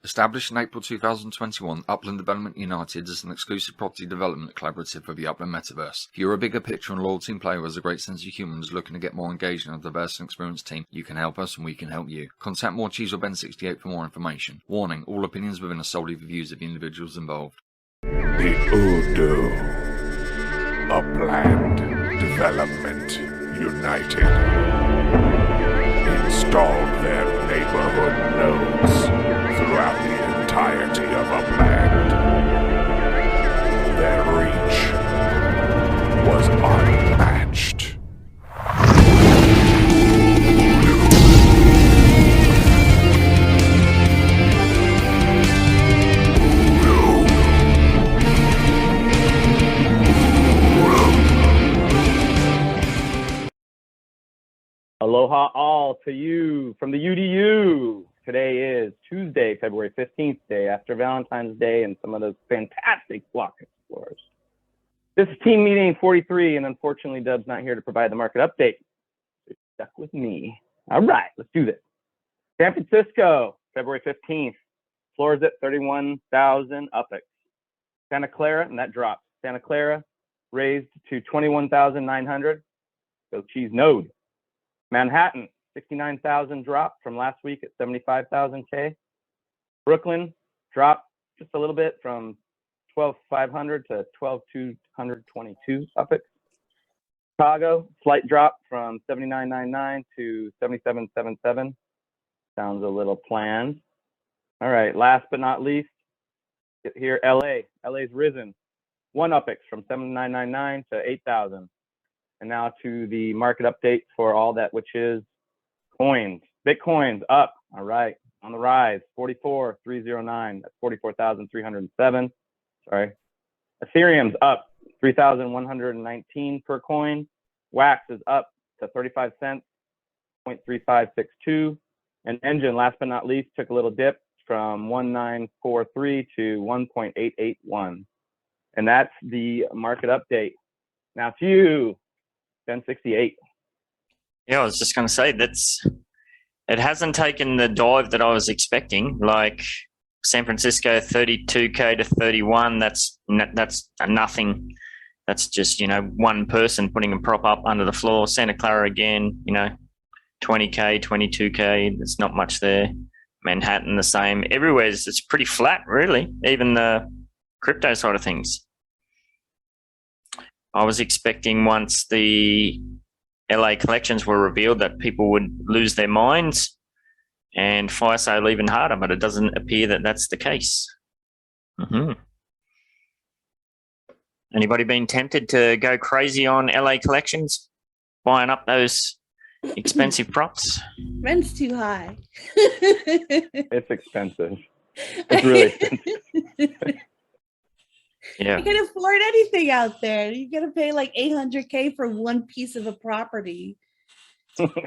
Established in April 2021, Upland Development United is an exclusive property development collaborative for the Upland Metaverse. If you're a bigger picture and loyal team player who has a great sense of humour and is looking to get more engaged in a diverse and experienced team, you can help us and we can help you. Contact Morecheese or Ben68 for more information. Warning, all opinions within are solely the views of the individuals involved. The UDU, Upland Development United, installed their neighborhood nodes throughout the entirety of Upland. Their reach was unmatched. Aloha all to you from the UDU. Today is Tuesday, February 15th, day after Valentine's Day and some of those fantastic block explorers. This is team meeting 43, and unfortunately, Dub's not here to provide the market update. So you're stuck with me. All right, let's do this. San Francisco, February 15th, floors at 31,000 UPIX. Santa Clara, and that drops. Santa Clara raised to 21,900. So cheese node. Manhattan, 69,000 drop from last week at 75,000 K. Brooklyn dropped just a little bit from 12,500 to 12,222 UPIX. Chicago, slight drop from 79.99 to 77.77. Sounds a little planned. All right, last but not least, get here LA. LA's risen. One UPIX from 79.99 to 8,000. And now to the market update for all that which is coins. Bitcoin's up, all right, on the rise, 44,309. That's 44,307. Sorry. Ethereum's up, 3,119 per coin. Wax is up to 35 cents, 0.3562. And Engine, last but not least, took a little dip from 1943 to 1.881. And that's the market update. Now to you, 1068. Yeah, I was just going to say it hasn't taken the dive that I was expecting. Like San Francisco, 32K to 31. That's a nothing. That's just one person putting a prop up under the floor. Santa Clara again, 20K, 22K. There's not much there. Manhattan the same. Everywhere it's pretty flat, really. Even the crypto side of things. I was expecting once the LA collections were revealed that people would lose their minds and fire sale even harder, but it doesn't appear that that's the case. Anybody been tempted to go crazy on LA collections, buying up those expensive props? Rent's too high. It's expensive. It's really expensive. Yeah. You can afford anything out there. You gotta pay like 800K for one piece of a property.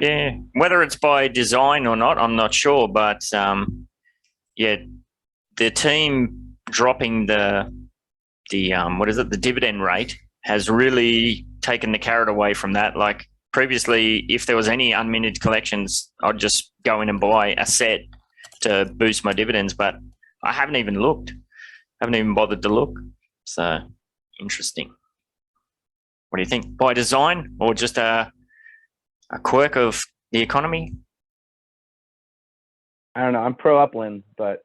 Yeah, whether it's by design or not, I'm not sure. But yeah, the team dropping the dividend rate has really taken the carrot away from that. Like previously, if there was any unminted collections, I'd just go in and buy a set to boost my dividends. But I haven't even looked. Haven't even bothered to look. So interesting. What do you think? By design or just a quirk of the economy? I don't know. I'm pro Upland, but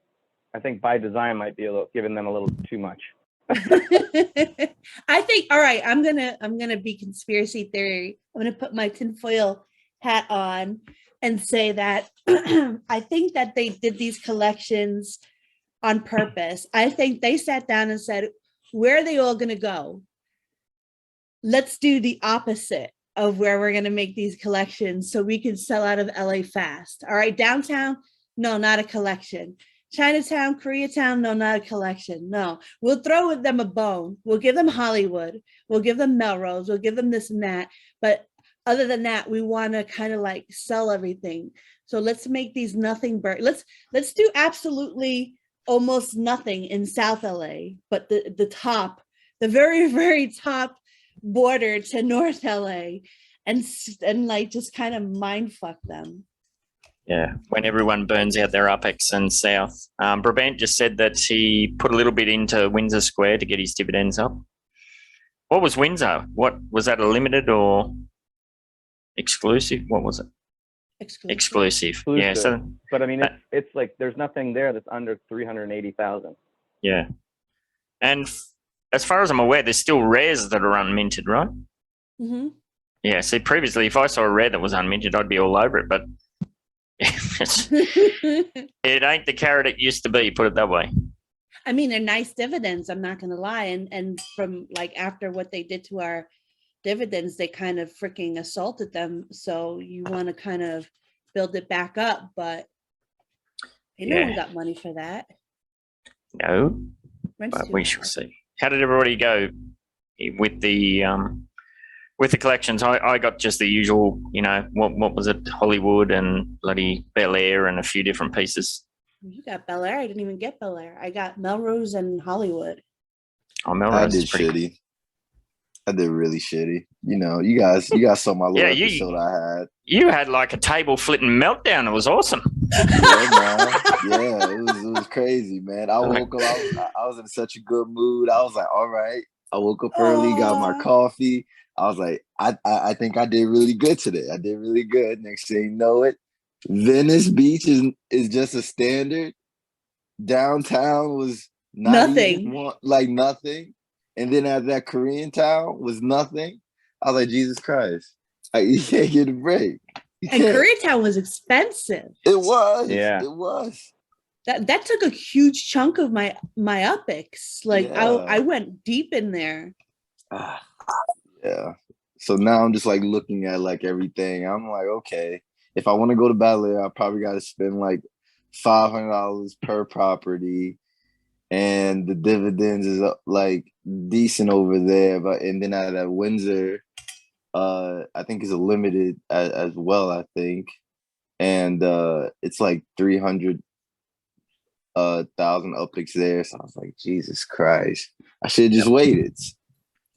I think by design might be giving them a little too much. I think. All right. I'm gonna be conspiracy theory. I'm gonna put my tinfoil hat on and say that I think that they did these collections on purpose. I think they sat down and said, where are they all going to go? Let's do the opposite of where we're going to make these collections so we can sell out of LA fast. All right, downtown, no, not a collection. Chinatown, Koreatown, no, not a collection. No, we'll throw them a bone. We'll give them Hollywood. We'll give them Melrose. We'll give them this and that. But other than that, we want to kind of like sell everything. So let's make these nothing. Let's do absolutely almost nothing in South LA, but the very, very top border to North LA and like just kind of mind fuck them. Yeah, when everyone burns out their Upex and South. Brabant just said that he put a little bit into Windsor Square to get his dividends up. What was Windsor? What was that, a limited or exclusive? What was it? Exclusive. Yeah. So, but I mean, it's like there's nothing there that's under 380,000. Yeah, and as far as I'm aware, there's still rares that are unminted, right? Mm-hmm. Yeah. See, previously, if I saw a rare that was unminted, I'd be all over it. But it ain't the carrot it used to be. Put it that way. I mean, they're nice dividends. I'm not going to lie. And from like after what they did to our dividends, they kind of freaking assaulted them. So you want to kind of build it back up, but no one got money for that. No, but we shall see. How did everybody go with the collections? I got just the usual, what was it? Hollywood and bloody Bel Air and a few different pieces. You got Bel Air. I didn't even get Bel Air. I got Melrose and Hollywood. Oh, Melrose I did shitty. I did really shitty. You guys saw my little episode I had. You had like a table flipping meltdown. It was awesome. Yeah, man. Yeah, it was crazy, man. I woke up. I was in such a good mood. I was like, all right. I woke up early, got my coffee. I was like, I think I did really good today. I did really good. Next thing you know it, Venice Beach is just a standard. Downtown was nothing. Nothing. And then at that Korean town was nothing. I was like, Jesus Christ. You can't get a break. And Koreatown was expensive. It was. Yeah. It was. That took a huge chunk of my Upex. I went deep in there. Yeah. So now I'm just like looking at like everything. I'm like, okay, if I want to go to Bel Air, I probably got to spend like $500 per property. And the dividends is like decent over there, and then at Windsor, I think is a limited as well. I think, and it's like 300,000 Upex there. So I was like, Jesus Christ, I should have just waited.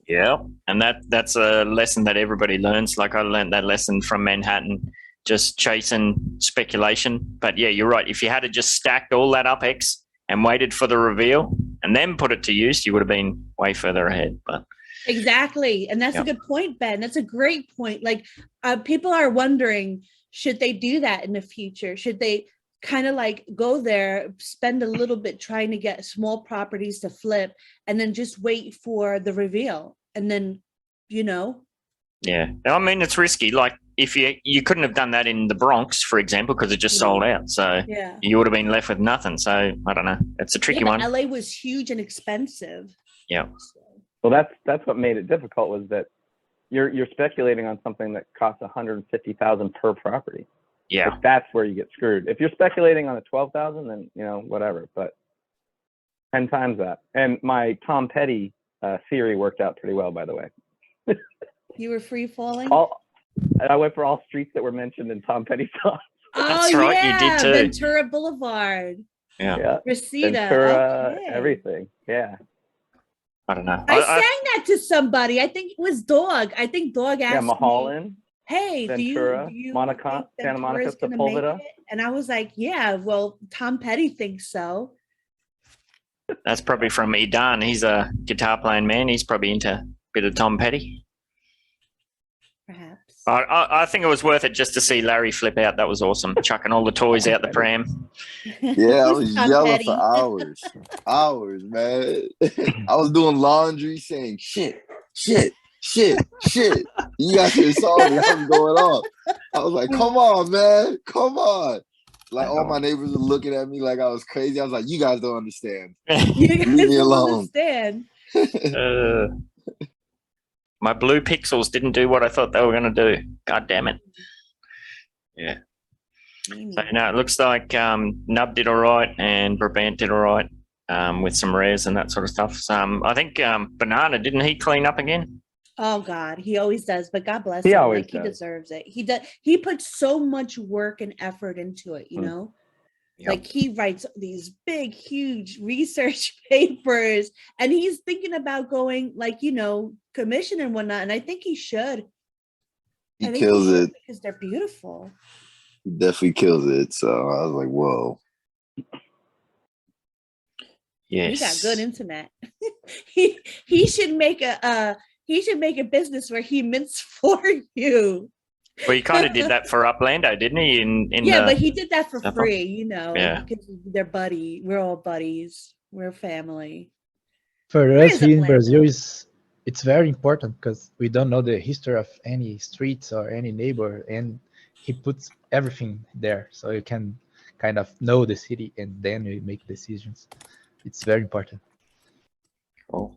Yeah, and that's a lesson that everybody learns. Like I learned that lesson from Manhattan, just chasing speculation. But yeah, you're right. If you had just stacked all that Upex and waited for the reveal and then put it to use, you would have been way further ahead. But exactly. And that's a good point, Ben. That's a great point. Like people are wondering, should they do that in the future? Should they kind of like go there, spend a little bit trying to get small properties to flip and then just wait for the reveal? And then, Yeah. I mean, it's risky. Like if you couldn't have done that in the Bronx, for example, because it just sold out. So you would have been left with nothing. So I don't know. It's a tricky one. LA was huge and expensive. Yeah. Well, that's what made it difficult, was that you're speculating on something that costs $150,000 per property. Yeah. Like, that's where you get screwed. If you're speculating on a 12,000, then whatever. But 10 times that. And my Tom Petty theory worked out pretty well, by the way. You were free falling? I went for all streets that were mentioned in Tom Petty's songs. That's right, you did too. Ventura Boulevard. Yeah. Reseda. Ventura, everything. Yeah. I don't know. I sang that to somebody. I think it was Dog. I think Dog asked Mulholland. me, hey, Ventura, do you Monica, think Santa Monica, Ventura's gonna Sepulveda? make it? And I was like, yeah, well, Tom Petty thinks so. That's probably from Idan. He's a guitar playing man. He's probably into a bit of Tom Petty. Perhaps. I think it was worth it just to see Larry flip out. That was awesome. Chucking all the toys out the pram. Yeah, I was yelling for hours, man. I was doing laundry saying shit. You guys should have saw me. I was going off. I was like, come on, man. Come on. Like all my neighbors were looking at me like I was crazy. I was like, you guys don't understand. Leave me alone. My blue pixels didn't do what I thought they were going to do. God damn it. Yeah. So, it looks like Nub did all right and Brabant did all right with some rares and that sort of stuff. So, I think Banana, didn't he clean up again? Oh God, he always does, but God bless him. Like he deserves it. He does. He puts so much work and effort into it, Yep. Like he writes these big, huge research papers and he's thinking about going commission and whatnot. And I think he should. He kills it because they're beautiful. He definitely kills it. So I was like, whoa. Yes. You got good internet. he should make a business where he mints for you. Well, he kind of did that for Uplando, didn't he? But he did that for Zappa? free, Yeah. because they're we're all buddies. We're family. For Where us is here in Upland? Brazil, it's very important because we don't know the history of any streets or any neighbor, and he puts everything there, so you can kind of know the city and then you make decisions. It's very important. Cool.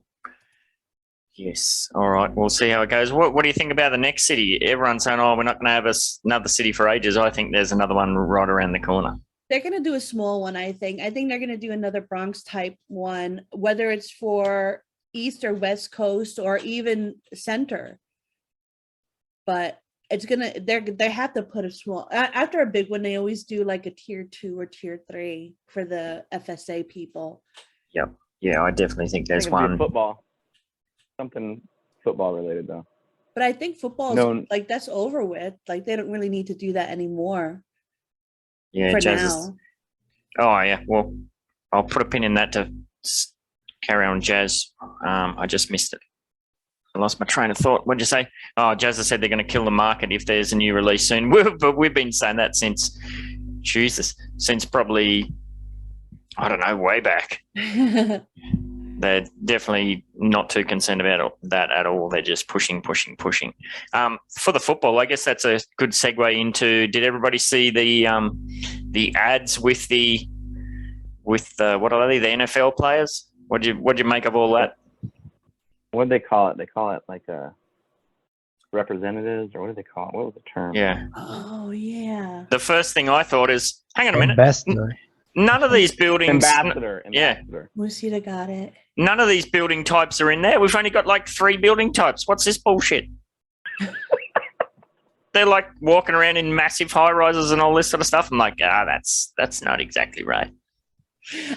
Yes. All right. We'll see how it goes. What do you think about the next city? Everyone's saying, "Oh, we're not going to have another city for ages." I think there's another one right around the corner. They're going to do a small one, I think. I think they're going to do another Bronx type one, whether it's for East or West Coast or even center. But it's going to, they have to put a small, after a big one, they always do like a tier 2 or tier 3 for the FSA people. Yep. Yeah, I definitely think there's I think it'd be one. football. Something football related though. But I think football No. like that's over with. Like they don't really need to do that anymore. Yeah, for Jazz now. Oh, yeah. Well, I'll put a pin in that to carry on, Jazz. I just missed it. I lost my train of thought. What'd you say? Oh, Jazz has said they're going to kill the market if there's a new release soon. But we've been saying that since probably, I don't know, way back. They're definitely not too concerned about that at all. They're just pushing. For the football, I guess that's a good segue into. Did everybody see the ads with what are they? The NFL players? What'd you make of all that? What do they call it? They call it like a representatives, or what do they call it? What was the term? Yeah. Oh yeah. The first thing I thought is, hang on a minute. Ambassador. None of these buildings. Ambassador. Yeah. Musita got it. None of these building types are in there. We've only got like 3 building types. What's this bullshit? They're like walking around in massive high rises and all this sort of stuff. I'm like, that's not exactly right.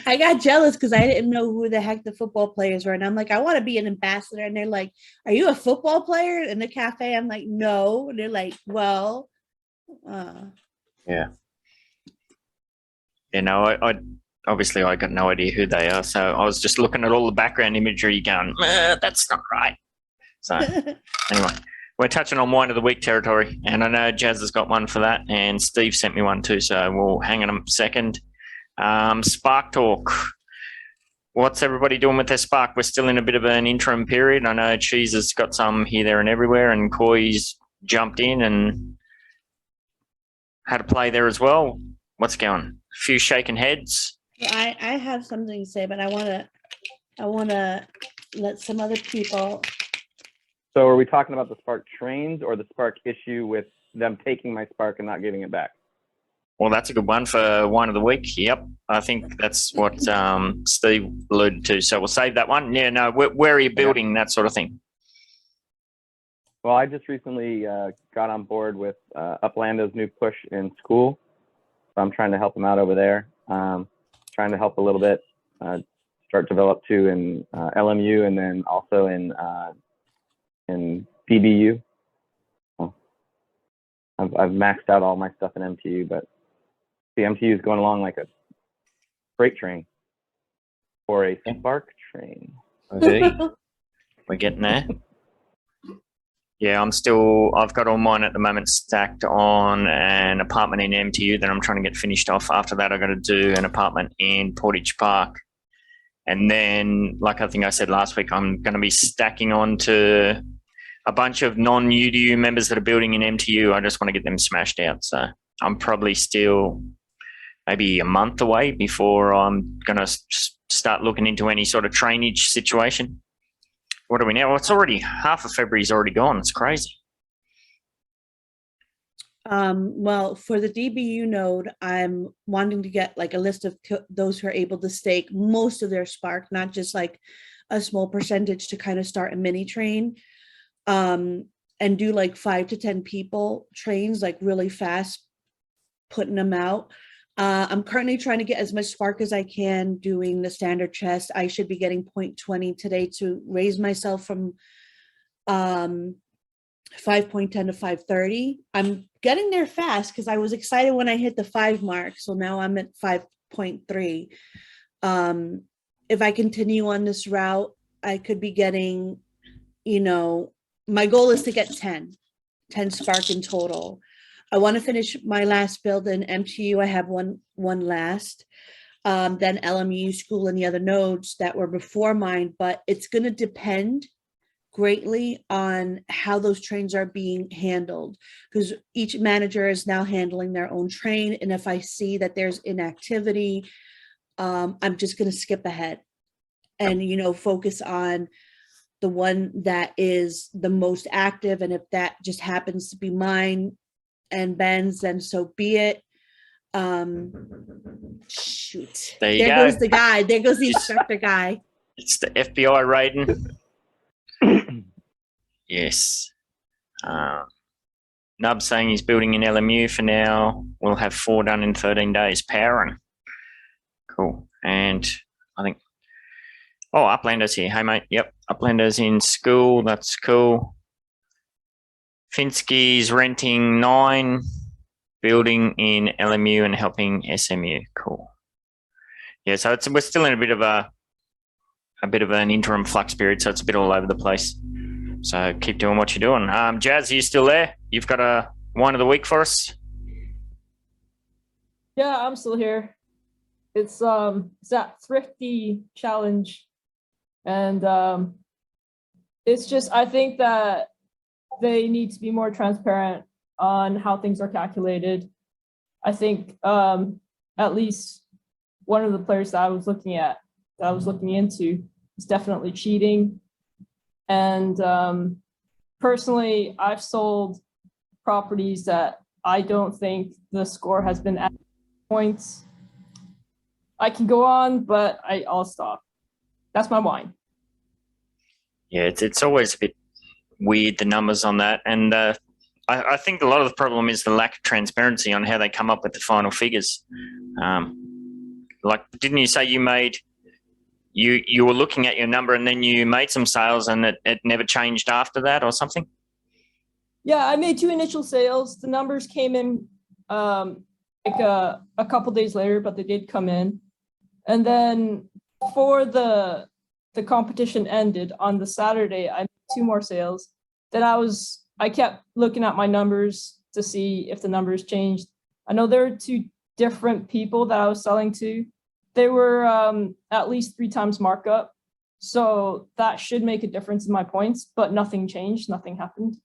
I got jealous because I didn't know who the heck the football players were. And I'm like, I want to be an ambassador. And they're like, are you a football player in the cafe? I'm like, no. And they're like, well, Yeah. You know, I obviously I got no idea who they are. So I was just looking at all the background imagery going, that's not right. So anyway, we're touching on wine of the week territory. And I know Jazz has got one for that. And Steve sent me one too. So we'll hang on a second. Spark Talk. What's everybody doing with their Spark? We're still in a bit of an interim period. I know Cheese has got some here, there, and everywhere, and Coy's jumped in and had a play there as well. What's going? A few shaking heads. I have something to say, but I wanna let some other people. So are we talking about the Spark trains or the Spark issue with them taking my Spark and not giving it back? Well, that's a good one for wine of the week. Yep. I think that's what Steve alluded to. So we'll save that one. Yeah, no, where are you building, that sort of thing? Well, I just recently got on board with Uplando's new push in school. So I'm trying to help them out over there. Trying to help a little bit, start develop too in LMU and then also in BBU. Well, I've maxed out all my stuff in MTU, but the MTU is going along like a freight train or a Spark train. Okay. We're getting there. Yeah, I've got all mine at the moment stacked on an apartment in MTU that I'm trying to get finished off. After that, I've got to do an apartment in Portage Park. And then, like I think I said last week, I'm going to be stacking on to a bunch of non-UDU members that are building in MTU. I just want to get them smashed out. So I'm probably still maybe a month away before I'm going to start looking into any sort of trainage situation. What are we now? Well, it's already half of February's already gone. It's crazy. Well, for the DBU node, I'm wanting to get like a list of those who are able to stake most of their Spark, not just like a small percentage to kind of start a mini train, and do like 5 to 10 people trains, like really fast, putting them out. I'm currently trying to get as much Spark as I can doing the standard chest. I should be getting 0.20 today to raise myself from 5.10 to 5:30. I'm getting there fast because I was excited when I hit the 5 mark. So now I'm at 5.3. If I continue on this route, I could be getting, my goal is to get 10 spark in total. I want to finish my last build in MTU. I have one last. Then LMU school and the other nodes that were before mine, but it's going to depend greatly on how those trains are being handled, because each manager is now handling their own train. And if I see that there's inactivity, I'm just going to skip ahead and, focus on the one that is the most active. And if that just happens to be mine and Ben's, then so be it. Shoot. There goes the guy. There goes the instructor guy. It's the FBI raiding. Yes. Nub saying he's building an LMU for now. We'll have 4 done in 13 days. Powering. Cool. And I think, Uplander's here. Hey, mate. Yep. Uplander's in school. That's cool. Finsky's renting 9, building in LMU and helping SMU. Cool. Yeah, so we're still in a bit of an interim flux period, so it's a bit all over the place. So keep doing what you're doing. Jazz, are you still there? You've got a wine of the week for us? Yeah, I'm still here. It's that thrifty challenge. And it's just, I think that they need to be more transparent on how things are calculated. I think at least one of the players that I was looking into is definitely cheating. And personally, I've sold properties that I don't think the score has been at points. I can go on, but I'll stop. That's my wine. Yeah, it's always a bit weird, the numbers on that. And I think a lot of the problem is the lack of transparency on how they come up with the final figures. Like, didn't you say you were looking at your number and then you made some sales and it never changed after that or something? Yeah, I made 2 initial sales. The numbers came in like a couple days later, but they did come in. And then before the competition ended on the Saturday, I made 2 more sales. Then I kept looking at my numbers to see if the numbers changed. I know there were 2 different people that I was selling to. They were at least 3 times markup. So that should make a difference in my points, but nothing changed, nothing happened.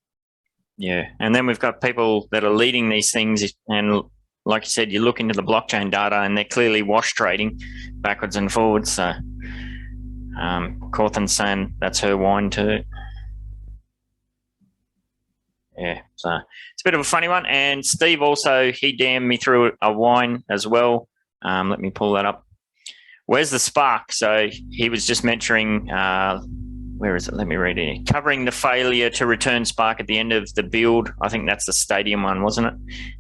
Yeah, and then we've got people that are leading these things, and like you said, you look into the blockchain data and they're clearly wash trading backwards and forwards. So Corthan's saying that's her wine too. Yeah, so it's a bit of a funny one. And Steve also, he DM'd me through a wine as well. Let me pull that up. Where's the spark? So he was just mentioning, where is it? Let me read it. Covering the failure to return spark at the end of the build. I think that's the stadium one, wasn't it?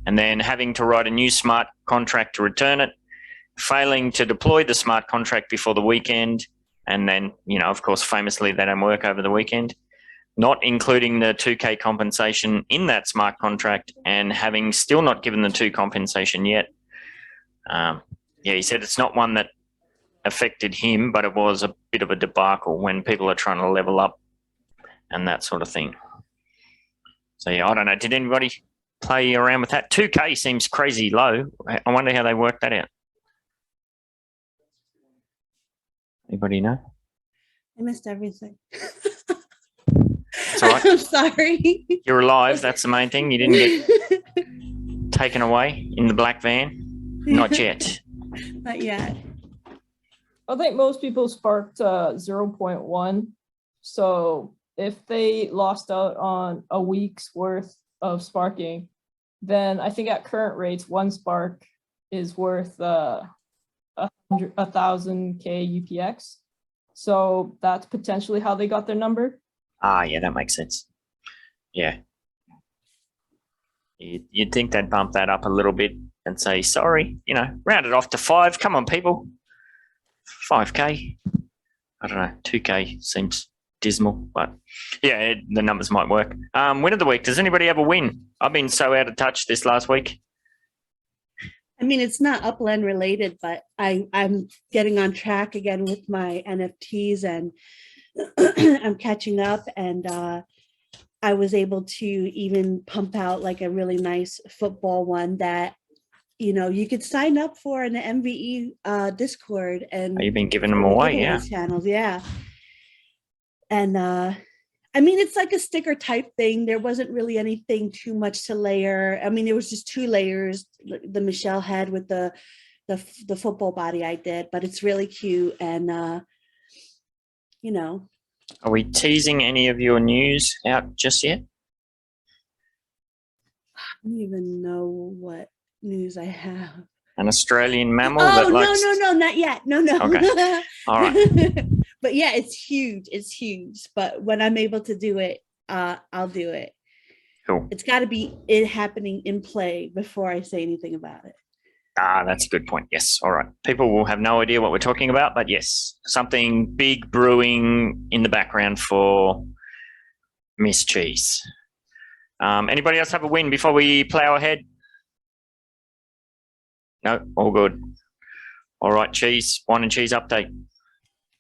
And then having to write a new smart contract to return it. Failing to deploy the smart contract before the weekend. And then, of course, famously, they don't work over the weekend. Not including the 2K compensation in that smart contract and having still not given the 2 compensation yet. Yeah, he said it's not one that affected him, but it was a bit of a debacle when people are trying to level up and that sort of thing. So, yeah, I don't know. Did anybody play around with that? 2K seems crazy low. I wonder how they worked that out. Anybody know? I missed everything. It's all right. I'm sorry. You're alive. That's the main thing. You didn't get taken away in the black van. Not yet. Not yet. I think most people sparked 0.1. So if they lost out on a week's worth of sparking, then I think at current rates, 1 spark is worth 1,000 K UPX. So that's potentially how they got their number. Yeah, that makes sense. Yeah. You'd think they'd bump that up a little bit and say, sorry, round it off to 5. Come on, people. 5K. I don't know. 2K seems dismal, but yeah, the numbers might work. Win of the week. Does anybody have a win? I've been so out of touch this last week. I mean, it's not Upland related, but I'm getting on track again with my NFTs, and I'm catching up, and I was able to even pump out like a really nice football one that, you know, you could sign up for in the MVE Discord, and You've been giving them away, yeah. Channels, yeah. And I mean, it's like a sticker type thing. There wasn't really anything too much to layer. I mean, there was just 2 layers, the Michelle had with the football body I did, but it's really cute. And, you know. Are we teasing any of your news out just yet? I don't even know what news I have. An Australian mammal? Oh, no, not yet. No. Okay. All right. But yeah, it's huge. It's huge. But when I'm able to do it, I'll do it. Cool. It's got to be it happening in play before I say anything about it. That's a good point. Yes. All right. People will have no idea what we're talking about, but yes, something big brewing in the background for Miss Cheese. Anybody else have a win before we plow ahead? No, all good. All right, Cheese, wine and cheese update.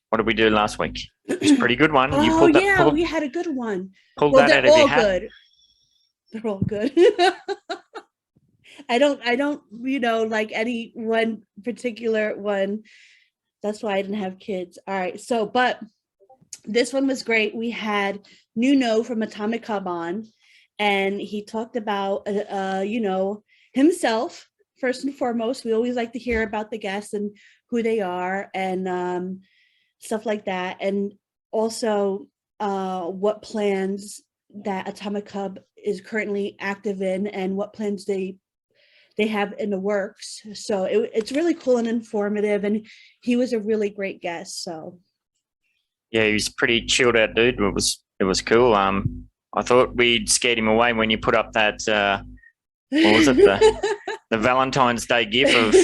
What did we do last week? It's a pretty good one. We had a good one. Pulled that out of your hat. Good. They're all good. I don't, you know, like any one particular one. That's why I didn't have kids. All right. So, but this one was great. We had Nuno from Atomic Hub on, and he talked about, you know, himself. First and foremost, we always like to hear about the guests and who they are and stuff like that. And also what plans that Atomic Hub is currently active in and what plans they have in the works. So it's really cool and informative, and he was a really great guest. So yeah, he was pretty chilled out dude. It was cool. I thought we'd scared him away when you put up that what was it, the Valentine's Day gif of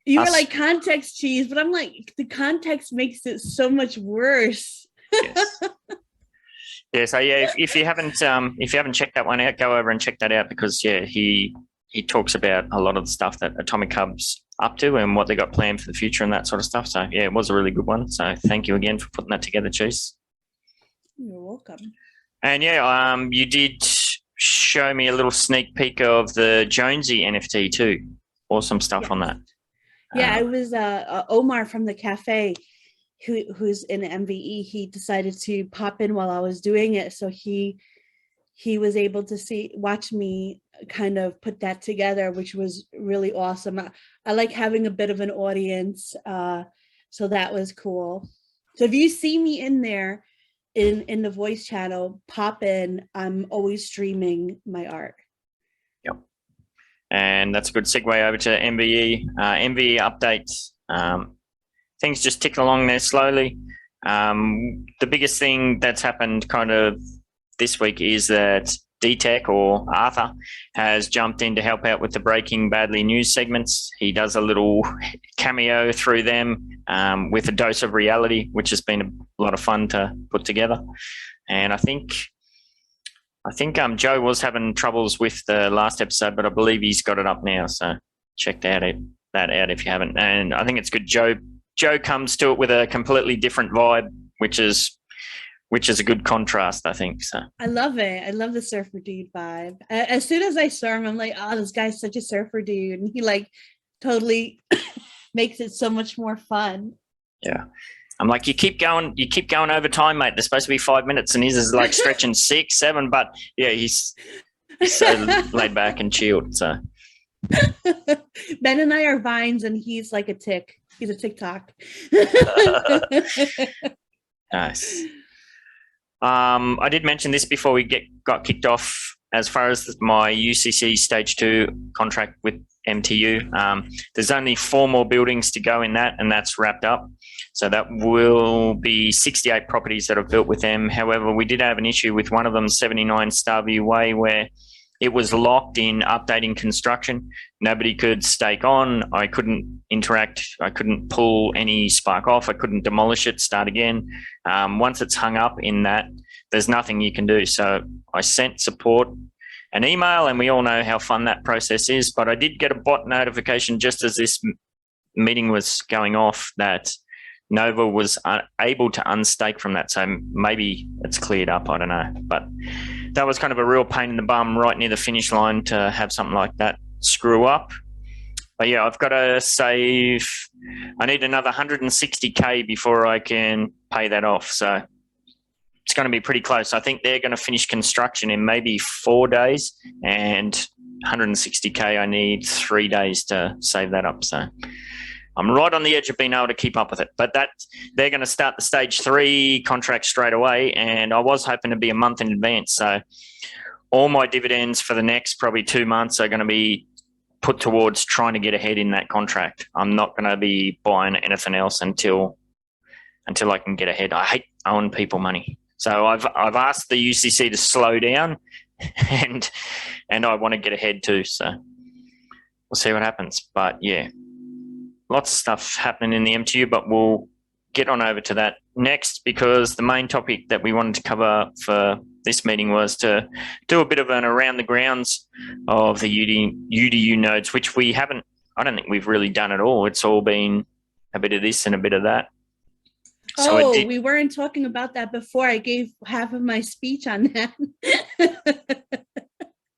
you were like context cheese, but I'm like, the context makes it so much worse. Yes. Yeah, so yeah, if you haven't checked that one out, go over and check that out, because yeah, he talks about a lot of the stuff that Atomic Hub's up to and what they got planned for the future and that sort of stuff. So yeah, it was a really good one. So thank you again for putting that together, Cheese. You're welcome. And yeah, you did show me a little sneak peek of the Jonesy NFT too. Awesome stuff on that. Yeah, I was Omar from the cafe who's in MVE. He decided to pop in while I was doing it. So he was able to watch me kind of put that together, which was really awesome. I like having a bit of an audience. So that was cool. So if you see me in there in the voice channel, pop in. I'm always streaming my art. Yep. And that's a good segue over to MVE. MVE updates. Things just tick along there slowly. The biggest thing that's happened kind of this week is that D-Tech, or Arthur, has jumped in to help out with the Breaking Badly news segments. He does a little cameo through them with a dose of reality, which has been a lot of fun to put together. And I think Joe was having troubles with the last episode, but I believe he's got it up now. So check that out if you haven't. And I think it's good. Joe comes to it with a completely different vibe, which is a good contrast, I think. So I love it. I love the surfer dude vibe. As soon as I saw him, I'm like, oh, this guy's such a surfer dude. And he like totally makes it so much more fun. Yeah. I'm like, you keep going over time, mate. There's supposed to be 5 minutes and his is like stretching 6, 7, but yeah, he's so laid back and chilled. So Ben and I are vines and he's like a tick. He's a TikTok. Nice. I did mention this before we got kicked off. As far as my UCC Stage 2 contract with MTU, there's only 4 more buildings to go in that, and that's wrapped up. So that will be 68 properties that I've built with them. However, we did have an issue with one of them, 79 Starview Way, where it was locked in updating construction. Nobody could stake on. I couldn't interact. I couldn't pull any spark off. I couldn't demolish it, start again. Once it's hung up in that, there's nothing you can do. So I sent support an email, and we all know how fun that process is. But I did get a bot notification just as this meeting was going off that Nova was able to unstake from that. So maybe it's cleared up. I don't know. But that was kind of a real pain in the bum right near the finish line to have something like that screw up. But yeah, I've got to save. I need another 160K before I can pay that off. So it's going to be pretty close. I think they're going to finish construction in maybe 4 days, and 160K, I need 3 days to save that up. So I'm right on the edge of being able to keep up with it. But that they're going to start the stage 3 contract straight away, and I was hoping to be a month in advance. So all my dividends for the next probably 2 months are going to be put towards trying to get ahead in that contract. I'm not going to be buying anything else until I can get ahead. I hate owing people money. So I've asked the UCC to slow down, and I want to get ahead too. So we'll see what happens. But yeah, lots of stuff happening in the MTU, but we'll get on over to that next, because the main topic that we wanted to cover for this meeting was to do a bit of an around the grounds of the UDU nodes, which we haven't, I don't think we've really done at all. It's all been a bit of this and a bit of that. So we weren't talking about that before. I gave half of my speech on that.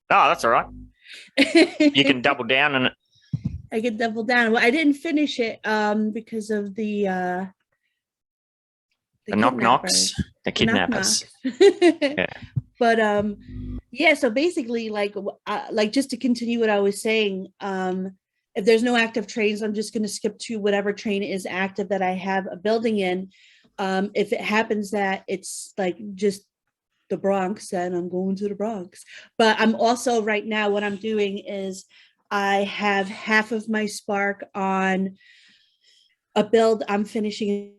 Oh, that's all right. You can double down on it. I could double down. Well, I didn't finish it because of the knock-knocks, the kidnappers. Yeah. But yeah, so basically, like just to continue what I was saying, if there's no active trains, I'm just going to skip to whatever train is active that I have a building in. If it happens that it's like just the Bronx, then I'm going to the Bronx. But I'm also right now, what I'm doing is I have half of my spark on a build I'm finishing.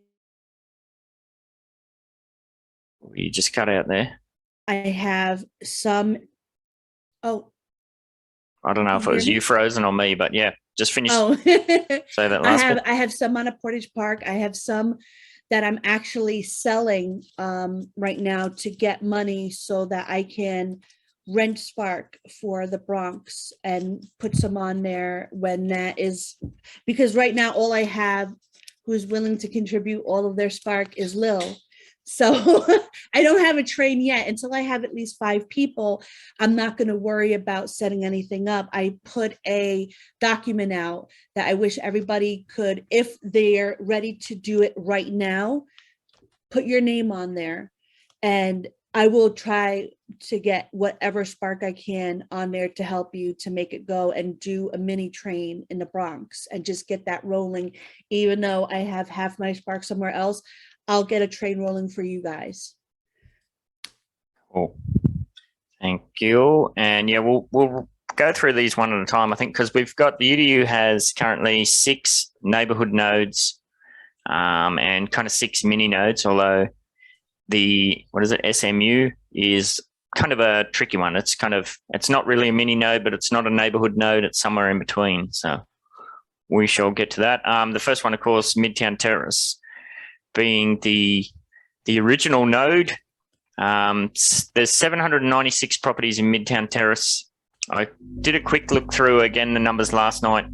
You just cut out there. I have some. Oh. I don't know if it was you frozen or me, but yeah, just finish. Oh. Say that last bit. I have some on a Portage Park. I have some that I'm actually selling right now to get money so that I can rent spark for the Bronx and put some on there when that is, because right now all I have who's willing to contribute all of their spark is Lil. So I don't have a train yet. Until I have at least 5 people, I'm not going to worry about setting anything up. I put a document out that I wish everybody could, if they're ready to do it right now, put your name on there, and I will try to get whatever spark I can on there to help you to make it go and do a mini train in the Bronx and just get that rolling. Even though I have half my spark somewhere else, I'll get a train rolling for you guys. Cool. Thank you. And yeah, we'll go through these one at a time, I think, because we've got, the UDU has currently 6 neighborhood nodes and kind of 6 mini nodes, although the, SMU is kind of a tricky one. It's not really a mini node, but it's not a neighborhood node. It's somewhere in between. So we shall get to that. The first one, of course, Midtown Terrace, being the original node. There's 796 properties in Midtown Terrace. I did a quick look through again the numbers last night.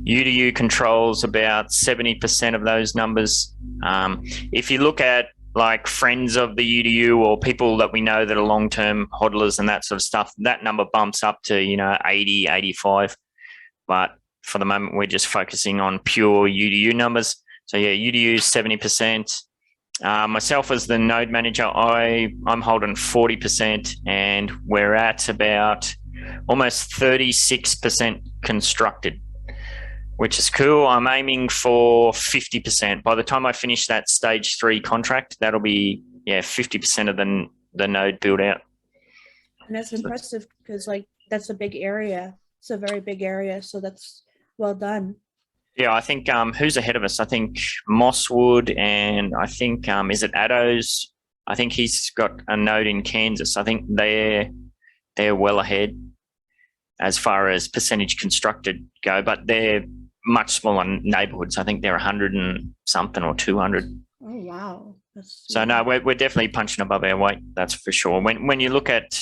UDU controls about 70% of those numbers. If you look at like friends of the UDU or people that we know that are long-term hodlers and that sort of stuff, that number bumps up to 80, 85. But for the moment, we're just focusing on pure UDU numbers. So yeah, UDU 70%. Myself as the node manager, I'm holding 40%, and we're at about almost 36% constructed, which is cool. I'm aiming for 50%. By the time I finish that stage 3 contract, that'll be 50% of the node build out. And that's impressive because that's a big area. It's a very big area, so that's well done. Yeah, I think who's ahead of us? I think Mosswood, and I think is it Addo's? I think he's got a node in Kansas. I think they're well ahead. as far as percentage constructed go, but they're much smaller neighbourhoods. I think they're 100 and something or 200. Oh wow. So no, we're definitely punching above our weight. That's for sure. When you look at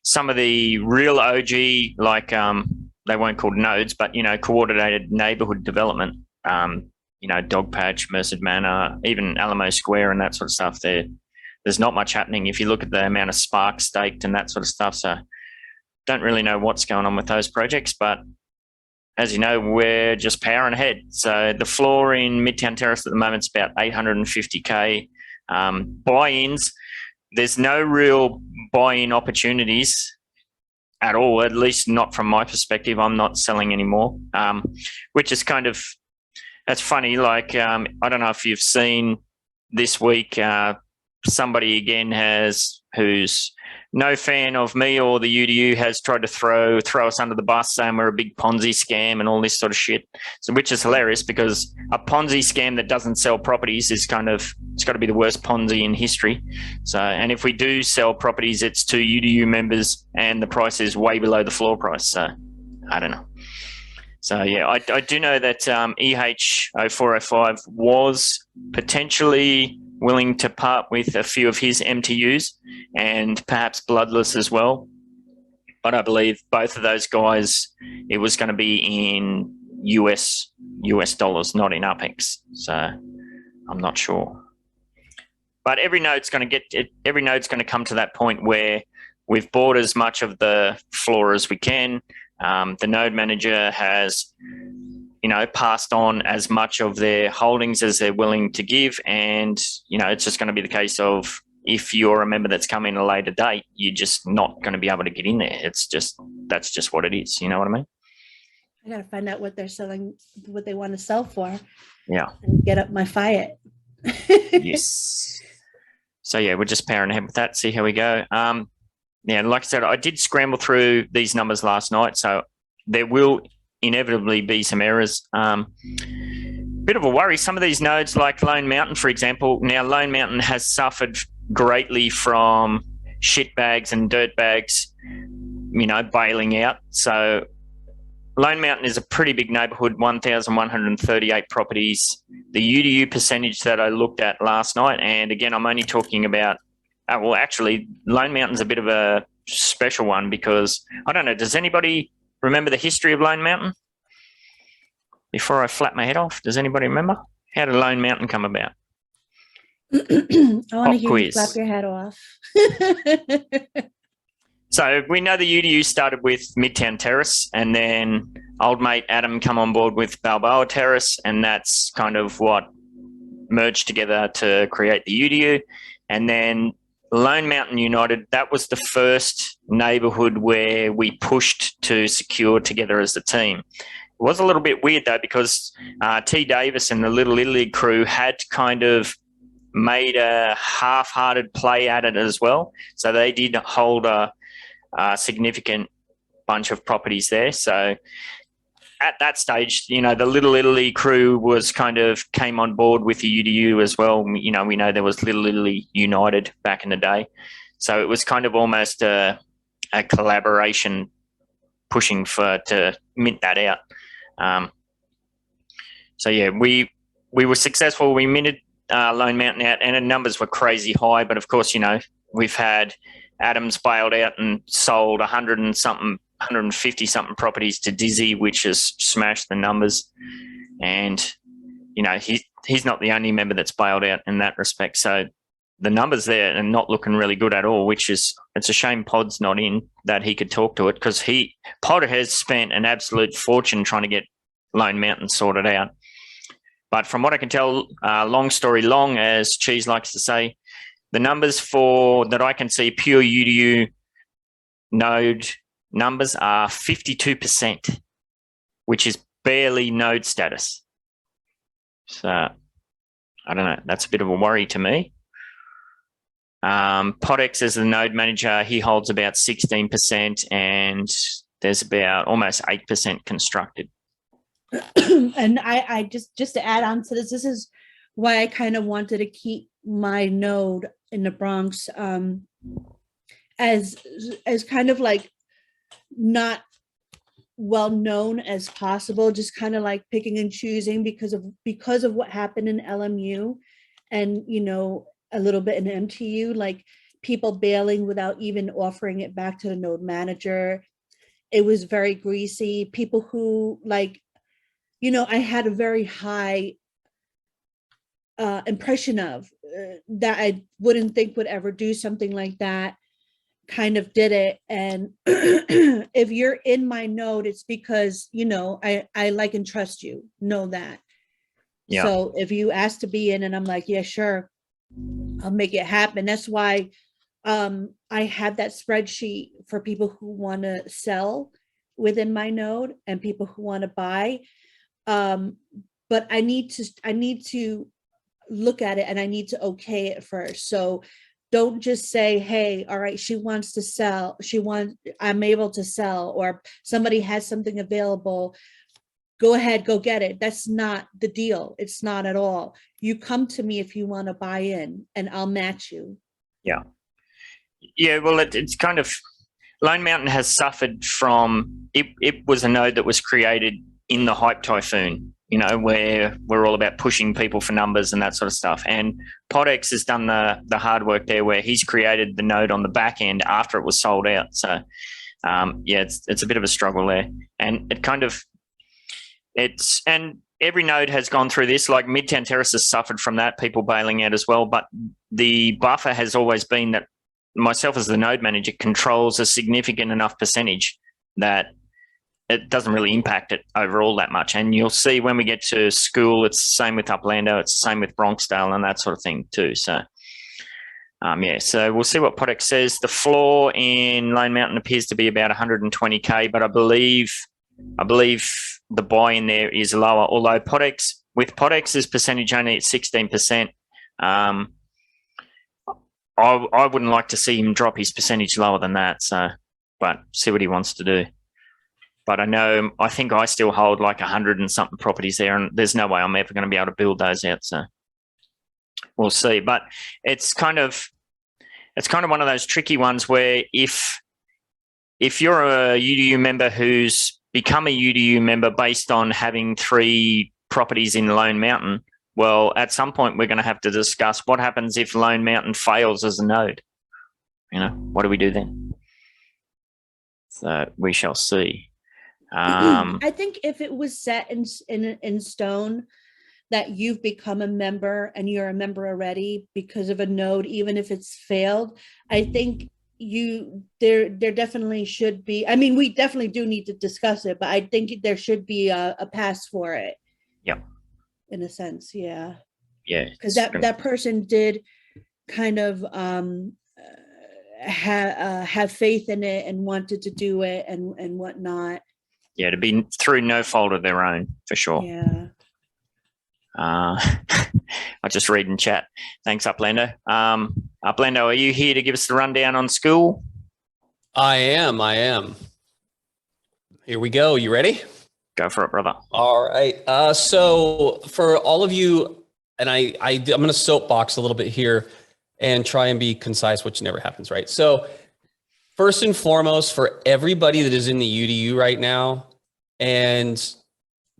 some of the real OG, like they weren't called nodes, but coordinated neighbourhood development, Dogpatch, Merced Manor, even Alamo Square and that sort of stuff. There's not much happening if you look at the amount of sparks staked and that sort of stuff. So don't really know what's going on with those projects, but as you know, we're just powering ahead. So the floor in Midtown Terrace at the moment is about 850K. Buy-ins, there's no real buy-in opportunities at all, at least not from my perspective. I'm not selling anymore, which is that's funny. Like, I don't know if you've seen this week, somebody again who's no fan of me or the UDU has tried to throw us under the bus, saying we're a big Ponzi scam and all this sort of shit. So, which is hilarious because a Ponzi scam that doesn't sell properties is it's got to be the worst Ponzi in history. So, and if we do sell properties, it's to UDU members and the price is way below the floor price. So, I don't know. So, yeah, I do know that EH0405 was potentially willing to part with a few of his MTUs and perhaps Bloodless as well. But I believe both of those guys, it was going to be in US dollars, not in UPEX. So I'm not sure. But every node's going to come to that point where we've bought as much of the floor as we can. The node manager has passed on as much of their holdings as they're willing to give. And, it's just going to be the case of if you're a member that's come in a later date, you're just not going to be able to get in there. That's just what it is. You know what I mean? I got to find out what they're selling, what they want to sell for. Yeah. And get up my Fiat. Yes. So, yeah, we're just powering ahead with that. See how we go. Yeah, like I said, I did scramble through these numbers last night. So there will inevitably be some errors. Bit of a worry. Some of these nodes, like Lone Mountain, for example. Now, Lone Mountain has suffered greatly from shitbags and dirtbags, bailing out. So Lone Mountain is a pretty big neighbourhood, 1,138 properties. The UDU percentage that I looked at last night, and again, I'm only talking about, actually, Lone Mountain's a bit of a special one because, I don't know, does anybody remember the history of Lone Mountain? Before I flap my head off, does anybody remember? How did Lone Mountain come about? I want to hear quiz. you flap your head off. So we know the UDU started with Midtown Terrace, and then old mate Adam come on board with Balboa Terrace, and that's kind of what merged together to create the UDU. And then Lone Mountain United, that was the first neighbourhood where we pushed to secure together as a team. It was a little bit weird, though, because T. Davis and the Little Italy crew had kind of made a half-hearted play at it as well. So they did hold a significant bunch of properties there. So at that stage, the Little Italy crew came on board with the UDU as well. We know there was Little Italy United back in the day. So it was kind of almost a collaboration pushing to mint that out. So yeah, we were successful. We minted Lone Mountain out, and the numbers were crazy high. But of course, we've had Adams bailed out and sold 150 something properties to Dizzy, which has smashed the numbers. And he's not the only member that's bailed out in that respect. So the numbers there are not looking really good at all, it's a shame Pod's not in, that he could talk to it, because Pod has spent an absolute fortune trying to get Lone Mountain sorted out. But from what I can tell, long story long, as Cheese likes to say, the numbers that I can see, pure UDU node numbers are 52%, which is barely node status. So I don't know. That's a bit of a worry to me. Podex as the node manager, he holds about 16%, and there's about almost 8% constructed. And I just to add on to this is why I kind of wanted to keep my node in the Bronx as kind of like not well known as possible, just kind of like picking and choosing because of what happened in LMU and, you know, a little bit in MTU, like people bailing without even offering it back to the node manager. It was very greasy. People who, like, you know, I had a very high impression of that I wouldn't think would ever do something like that, kind of did it. And if you're in my node, it's because, you know, I like and trust you, know that. Yeah. So if you ask to be in and I'm like, yeah, sure, I'll make it happen. That's why I have that spreadsheet for people who want to sell within my node and people who want to buy. But I need to look at it and I need to okay it first. So don't just say, hey, all right, she wants to sell. I'm able to sell, or somebody has something available. Go ahead, go get it. That's not the deal. It's not at all. You come to me if you want to buy in and I'll match you. Yeah. Yeah. Well, it's kind of, Lone Mountain has suffered from, it was a node that was created in the hype typhoon, you know, where we're all about pushing people for numbers and that sort of stuff. And Podex has done the hard work there, where he's created the node on the back end after it was sold out. So, yeah, it's a bit of a struggle there. And it kind of, and every node has gone through this, like Midtown Terrace has suffered from that, people bailing out as well. But the buffer has always been that myself as the node manager controls a significant enough percentage that it doesn't really impact it overall that much. And you'll see when we get to school, it's the same with Uplando, it's the same with Bronxdale and that sort of thing too. So, yeah, so we'll see what Podex says. The floor in Lone Mountain appears to be about 120K, but I believe the buy in there is lower. Although with Podex's percentage only at 16%, I wouldn't like to see him drop his percentage lower than that. So, but see what he wants to do. But I think I still hold like 100 and something properties there, and there's no way I'm ever going to be able to build those out. So we'll see. But it's kind of one of those tricky ones where if you're a UDU member who's become a UDU member based on having 3 properties in Lone Mountain, well, at some point we're going to have to discuss what happens if Lone Mountain fails as a node. You know, what do we do then? So we shall see. I think if it was set in stone that you've become a member and you're a member already because of a node, even if it's failed, I think there definitely should be. I mean, we definitely do need to discuss it, but I think there should be a pass for it. Yeah. In a sense, yeah. Yeah. Because that person did kind of have faith in it and wanted to do it and whatnot. Yeah, to be through no fault of their own, for sure. Yeah. I just read in chat. Thanks, Uplando. Uplando, are you here to give us the rundown on school? I am. Here we go. You ready? Go for it, brother. All right. So for all of you, and I'm going to soapbox a little bit here and try and be concise, which never happens, right? So first and foremost, for everybody that is in the UDU right now, and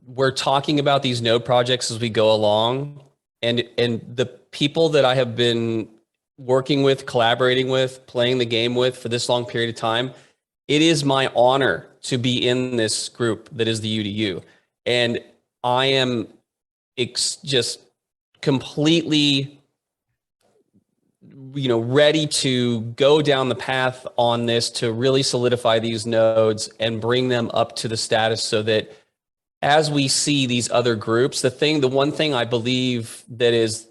we're talking about these node projects as we go along, and the people that I have been working with, collaborating with, playing the game with for this long period of time, it is my honor to be in this group that is the UDU. And I am just completely ready to go down the path on this to really solidify these nodes and bring them up to the status so that as we see these other groups, the one thing I believe that is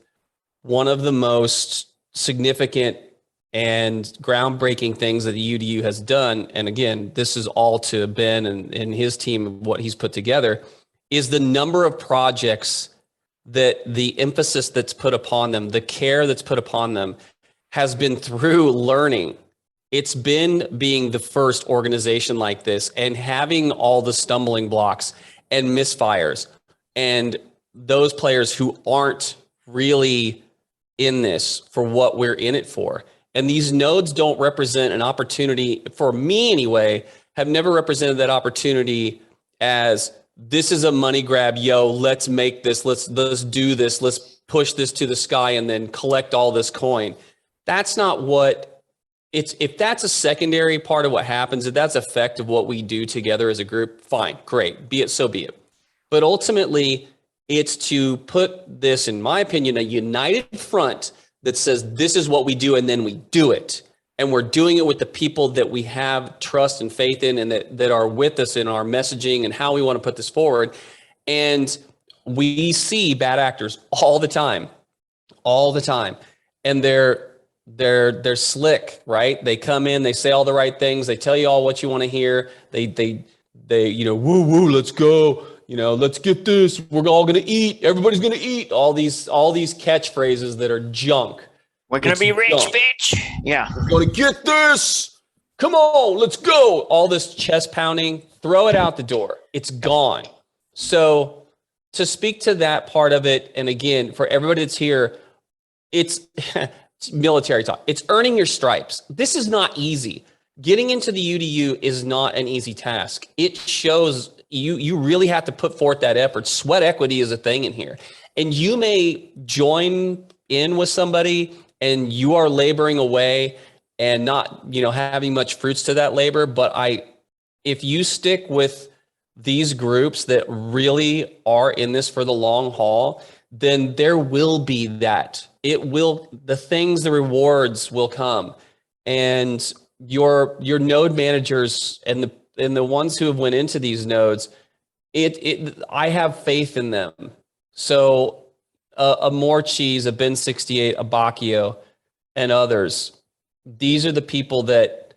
one of the most significant and groundbreaking things that the UDU has done, and again, this is all to Ben and his team, what he's put together, is the number of projects that the emphasis that's put upon them, the care that's put upon them, has been through learning. It's been being the first organization like this and having all the stumbling blocks and misfires and those players who aren't really in this for what we're in it for. And these nodes don't represent an opportunity, for me anyway, have never represented that opportunity as this is a money grab. Yo, let's make this, let's do this, let's push this to the sky and then collect all this coin. That's not what it's, if that's a secondary part of what happens, if that's effect of what we do together as a group, fine, great, be it, so be it. But ultimately, it's to put this, in my opinion, a united front that says this is what we do, and then we do it. And we're doing it with the people that we have trust and faith in, and that are with us in our messaging and how we want to put this forward. And we see bad actors all the time. And they're slick, right? They come in, they say all the right things, they tell you all what you want to hear. They woo, let's go. Let's get this. We're all going to eat. Everybody's going to eat. All these catchphrases that are junk. We're going to be rich, bitch. Yeah. We're going to get this. Come on, let's go. All this chest pounding, throw it out the door. It's gone. So to speak to that part of it, and again, for everybody that's here, it's military talk. It's earning your stripes. This is not easy. Getting into the UDU is not an easy task. It shows you really have to put forth that effort. Sweat equity is a thing in here. And you may join in with somebody and you are laboring away and not, having much fruits to that labor. But if you stick with these groups that really are in this for the long haul, then there will be that. The rewards will come. And your node managers and the ones who have went into these nodes, I have faith in them. So a Morecheese, a Ben 68, a Bacchio, and others, these are the people that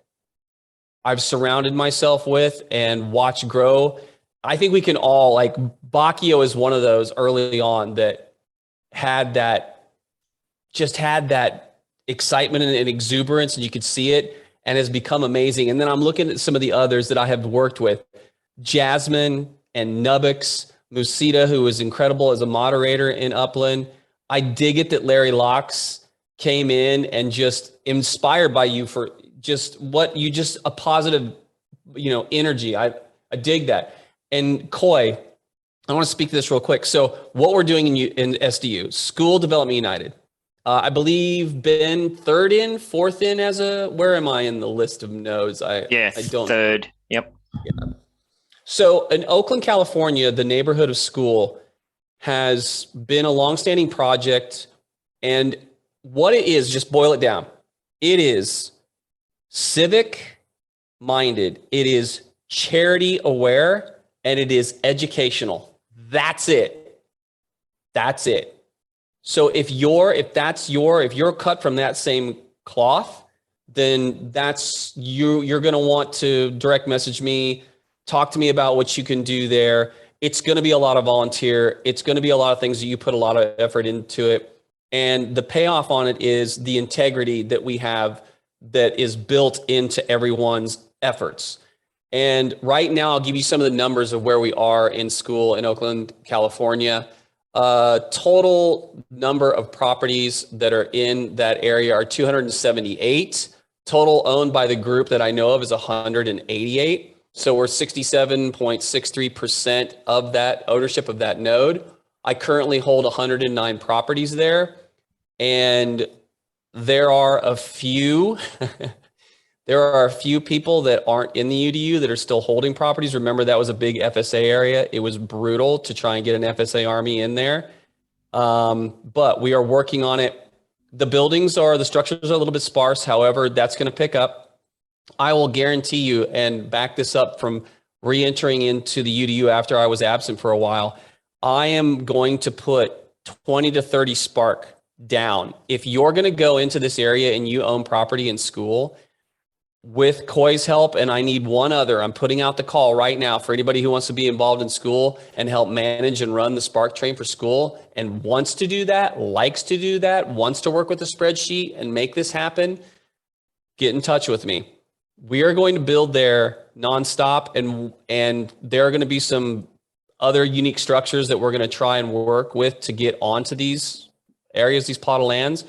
I've surrounded myself with and watched grow. I think we can all, like Bacchio is one of those early on that had that excitement and exuberance, and you could see it, and has become amazing. And then I'm looking at some of the others that I have worked with, Jasmine and Nubbix, Musita, who was incredible as a moderator in Upland. I dig it that Larry Locks came in and just inspired by you for just a positive, energy. I dig that. And Coy, I want to speak to this real quick. So what we're doing in SDU, School Development United, I believe Ben fourth in where am I in the list of nodes? I don't third. Yep. Yeah. So in Oakland, California, the neighborhood of school has been a longstanding project. And what it is, just boil it down. It is civic minded. It is charity aware, and it is educational. That's it. So if you're cut from that same cloth, then that's you're going to want to direct message me, talk to me about what you can do there. It's going to be a lot of volunteer. It's going to be a lot of things that you put a lot of effort into it. And the payoff on it is the integrity that we have that is built into everyone's efforts. And right now, I'll give you some of the numbers of where we are in school in Oakland, California. Total number of properties that are in that area are 278. Total owned by the group that I know of is 188. So we're 67.63% of that ownership of that node. I currently hold 109 properties there. And there are a few people that aren't in the UDU that are still holding properties. Remember, that was a big FSA area. It was brutal to try and get an FSA army in there. But we are working on it. The structures are a little bit sparse. However, that's going to pick up. I will guarantee you and back this up from re-entering into the UDU after I was absent for a while. I am going to put 20 to 30 spark down. If you're going to go into this area and you own property in school, with Coy's help, and I need one other, I'm putting out the call right now for anybody who wants to be involved in school and help manage and run the Spark train for school and wants to do that, likes to do that, wants to work with a spreadsheet and make this happen, get in touch with me. We are going to build there nonstop, and there are going to be some other unique structures that we're going to try and work with to get onto these areas, these plot of lands.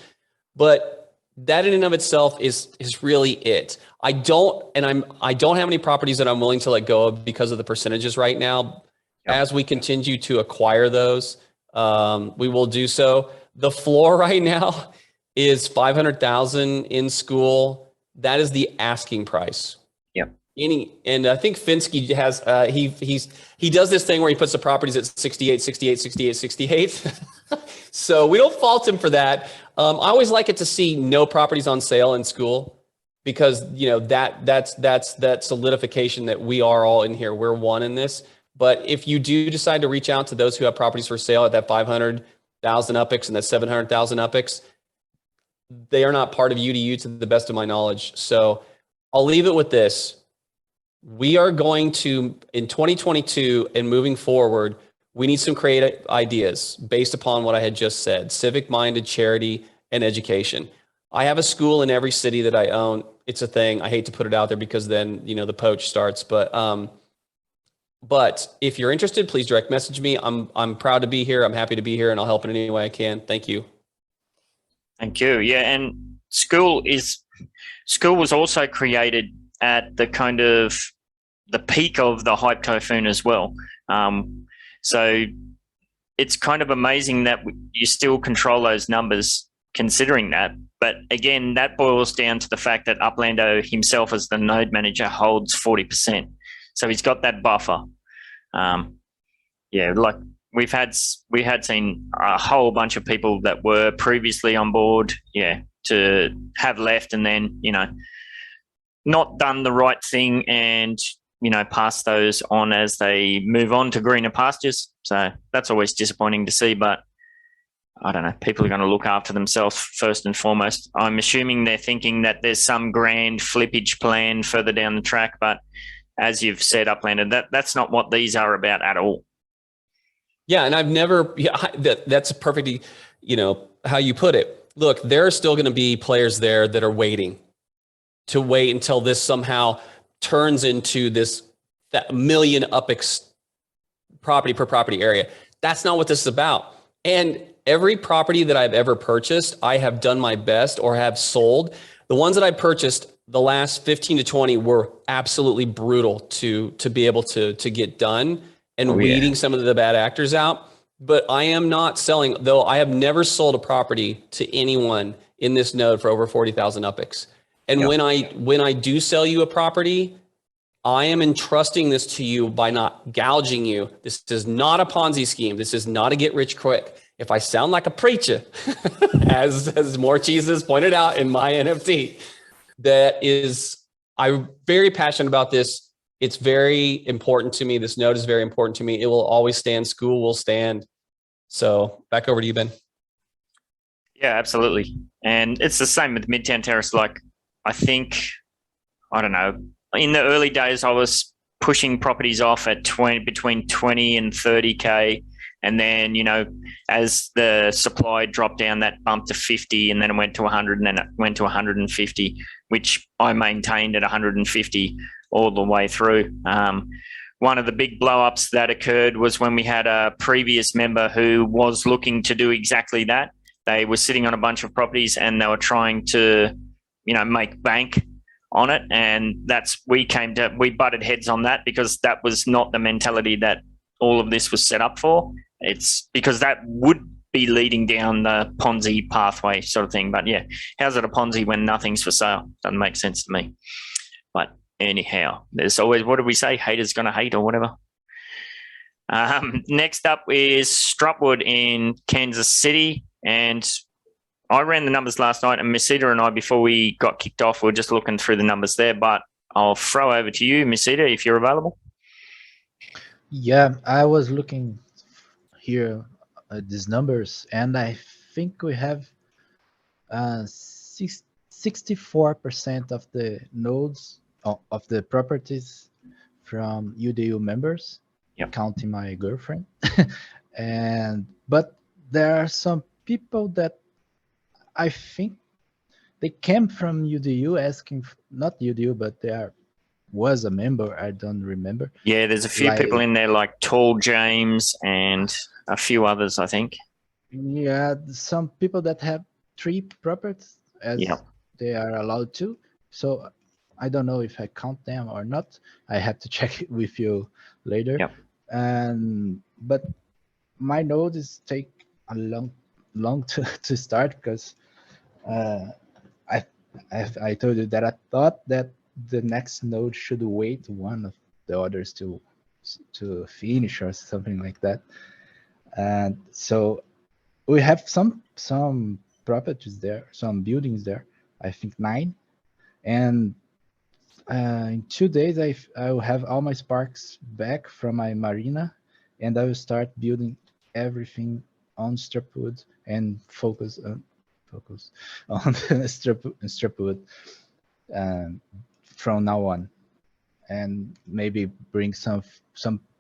But that in and of itself is really it. I don't have any properties that I'm willing to let go of because of the percentages right now. Yep. As we continue to acquire those, we will do so. The floor right now is 500,000 in school. That is the asking price. Yep. And I think Finsky has he does this thing where he puts the properties at 68, 68, 68, 68. So we don't fault him for that. I always like it to see no properties on sale in school, because that's that solidification that we are all in here. We're one in this. But if you do decide to reach out to those who have properties for sale at that 500,000 UPIX and that 700,000 UPIX, they are not part of UDU to the best of my knowledge. So I'll leave it with this. We are going to, in 2022 and moving forward, we need some creative ideas based upon what I had just said: civic-minded, charity, and education. I have a school in every city that I own. It's a thing. I hate to put it out there because then, the poach starts. But if you're interested, please direct message me. I'm proud to be here. I'm happy to be here, and I'll help in any way I can. Thank you. Thank you. Yeah, and school was also created at the kind of the peak of the hype typhoon as well. So it's kind of amazing that you still control those numbers considering that. But again, that boils down to the fact that Uplando himself as the node manager holds 40%. So he's got that buffer. Like we had seen a whole bunch of people that were previously on board, to have left and then, not done the right thing and, pass those on as they move on to greener pastures. So that's always disappointing to see, but I don't know, people are going to look after themselves first and foremost. I'm assuming they're thinking that there's some grand flippage plan further down the track, but as you've said, Uplander, that's not what these are about at all. Yeah, and I've never, that's perfectly, how you put it. Look, there are still going to be players there that are waiting until this somehow turns into that million UPIX property per property area. That's not what this is about. And every property that I've ever purchased, I have done my best or have sold. The ones that I purchased, the last 15 to 20 were absolutely brutal to be able to get done and weeding some of the bad actors out. But I am not selling, though I have never sold a property to anyone in this node for over 40,000 UPIX. And when I do sell you a property, I am entrusting this to you by not gouging you. This is not a Ponzi scheme. This is not a get rich quick. If I sound like a preacher, as Morecheese has pointed out in my NFT, I'm very passionate about this. It's very important to me. This node is very important to me. It will always stand. School will stand. So back over to you, Ben. Yeah, absolutely. And it's the same with Midtown Terrace. Like, I think, I don't know, in the early days, I was pushing properties off at between 20 and 30K. And then, as the supply dropped down, that bumped to 50, and then it went to 100, and then it went to 150, which I maintained at 150 all the way through. One of the big blow-ups that occurred was when we had a previous member who was looking to do exactly that. They were sitting on a bunch of properties and they were trying to, make bank on it. And we butted heads on that because that was not the mentality that all of this was set up for. It's because that would be leading down the Ponzi pathway sort of thing. But yeah, how's it a Ponzi when nothing's for sale? Doesn't make sense to me. But anyhow, there's always, what did we say? Haters gonna hate or whatever. Next up is Strutwood in Kansas City. And I ran the numbers last night, and Misita and I, before we got kicked off, we were just looking through the numbers there. But I'll throw over to you, Misita, if you're available. Yeah, I was looking here at these numbers, and I think we have 64% of the nodes of the properties from UDU members, counting my girlfriend. But there are some people that I think they came from UDU asking, not UDU, but was a member. I don't remember. Yeah, there's a few people in there like Tall James and a few others, I think. Yeah, some people that have 3 properties as Yep. they are allowed to. So I don't know if I count them or not. I have to check it with you later. Yep. But my node is take a long to start because I told you that I thought that the next node should wait one of the others to finish or something like that. And so we have some properties there, some buildings there. I think 9, and in 2 days I will have all my sparks back from my marina, and I will start building everything on Stripwood and focus on Stripwood from now on, and maybe bring some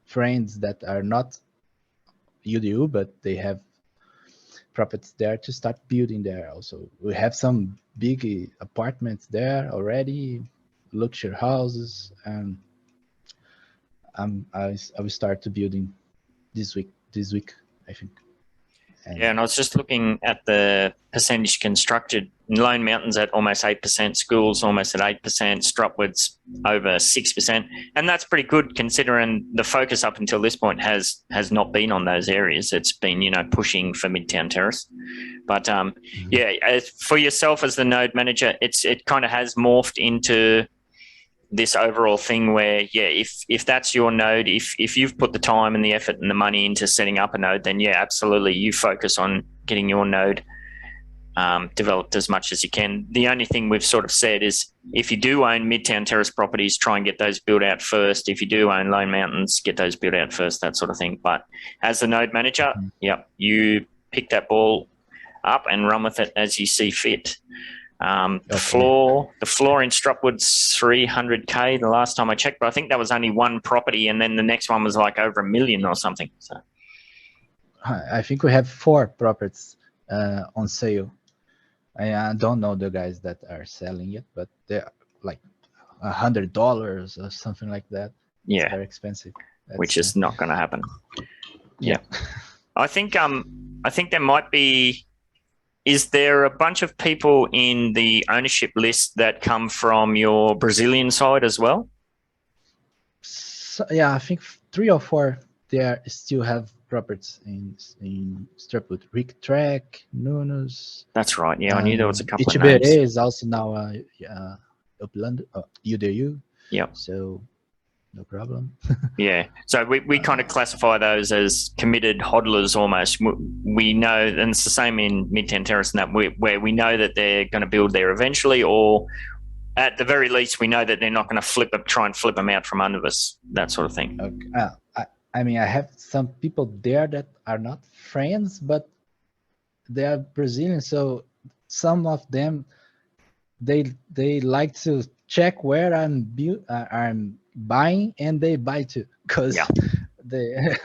friends that are not UDU but they have properties there to start building there. Also, we have some big apartments there already, luxury houses, and I will start to building this week, I think. And I was just looking at the percentage constructed. Lone Mountain's at almost 8%, Schools almost at 8%, Strupwood's over 6%. And that's pretty good considering the focus up until this point has not been on those areas. It's been, pushing for Midtown Terrace. But for yourself as the node manager, it kind of has morphed into this overall thing where, if that's your node, if you've put the time and the effort and the money into setting up a node, then absolutely, you focus on getting your node developed as much as you can. The only thing we've sort of said is if you do own Midtown Terrace properties, try and get those built out first. If you do own Lone Mountains, get those built out first, that sort of thing. But as the node manager, you pick that ball up and run with it as you see fit. The floor in Strupwood's $300K the last time I checked, but I think that was only one property, and then the next one was like over $1 million or something. So I think we have 4 properties on sale. I don't know the guys that are selling it, but they're like $100 or something like that. Yeah, it's very expensive. Which is not going to happen. Yeah, I think there might be. Is there a bunch of people in the ownership list that come from your Brazilian side as well? So, I think 3 or 4 there still have properties in Stripwood. Rick Track, Nunes. That's right. Yeah, I knew there was a couple of names. names. Is also now Upland UDU. Yep. So no problem. Yeah. So we kind of classify those as committed hodlers almost. We know, and it's the same in Midtown Terrace, and that where we know that they're going to build there eventually, or at the very least, we know that they're not going to try and flip them out from under us, that sort of thing. Okay. I mean, I have some people there that are not friends, but they are Brazilian. So some of them, they like to check where I'm buying, and they buy too, because they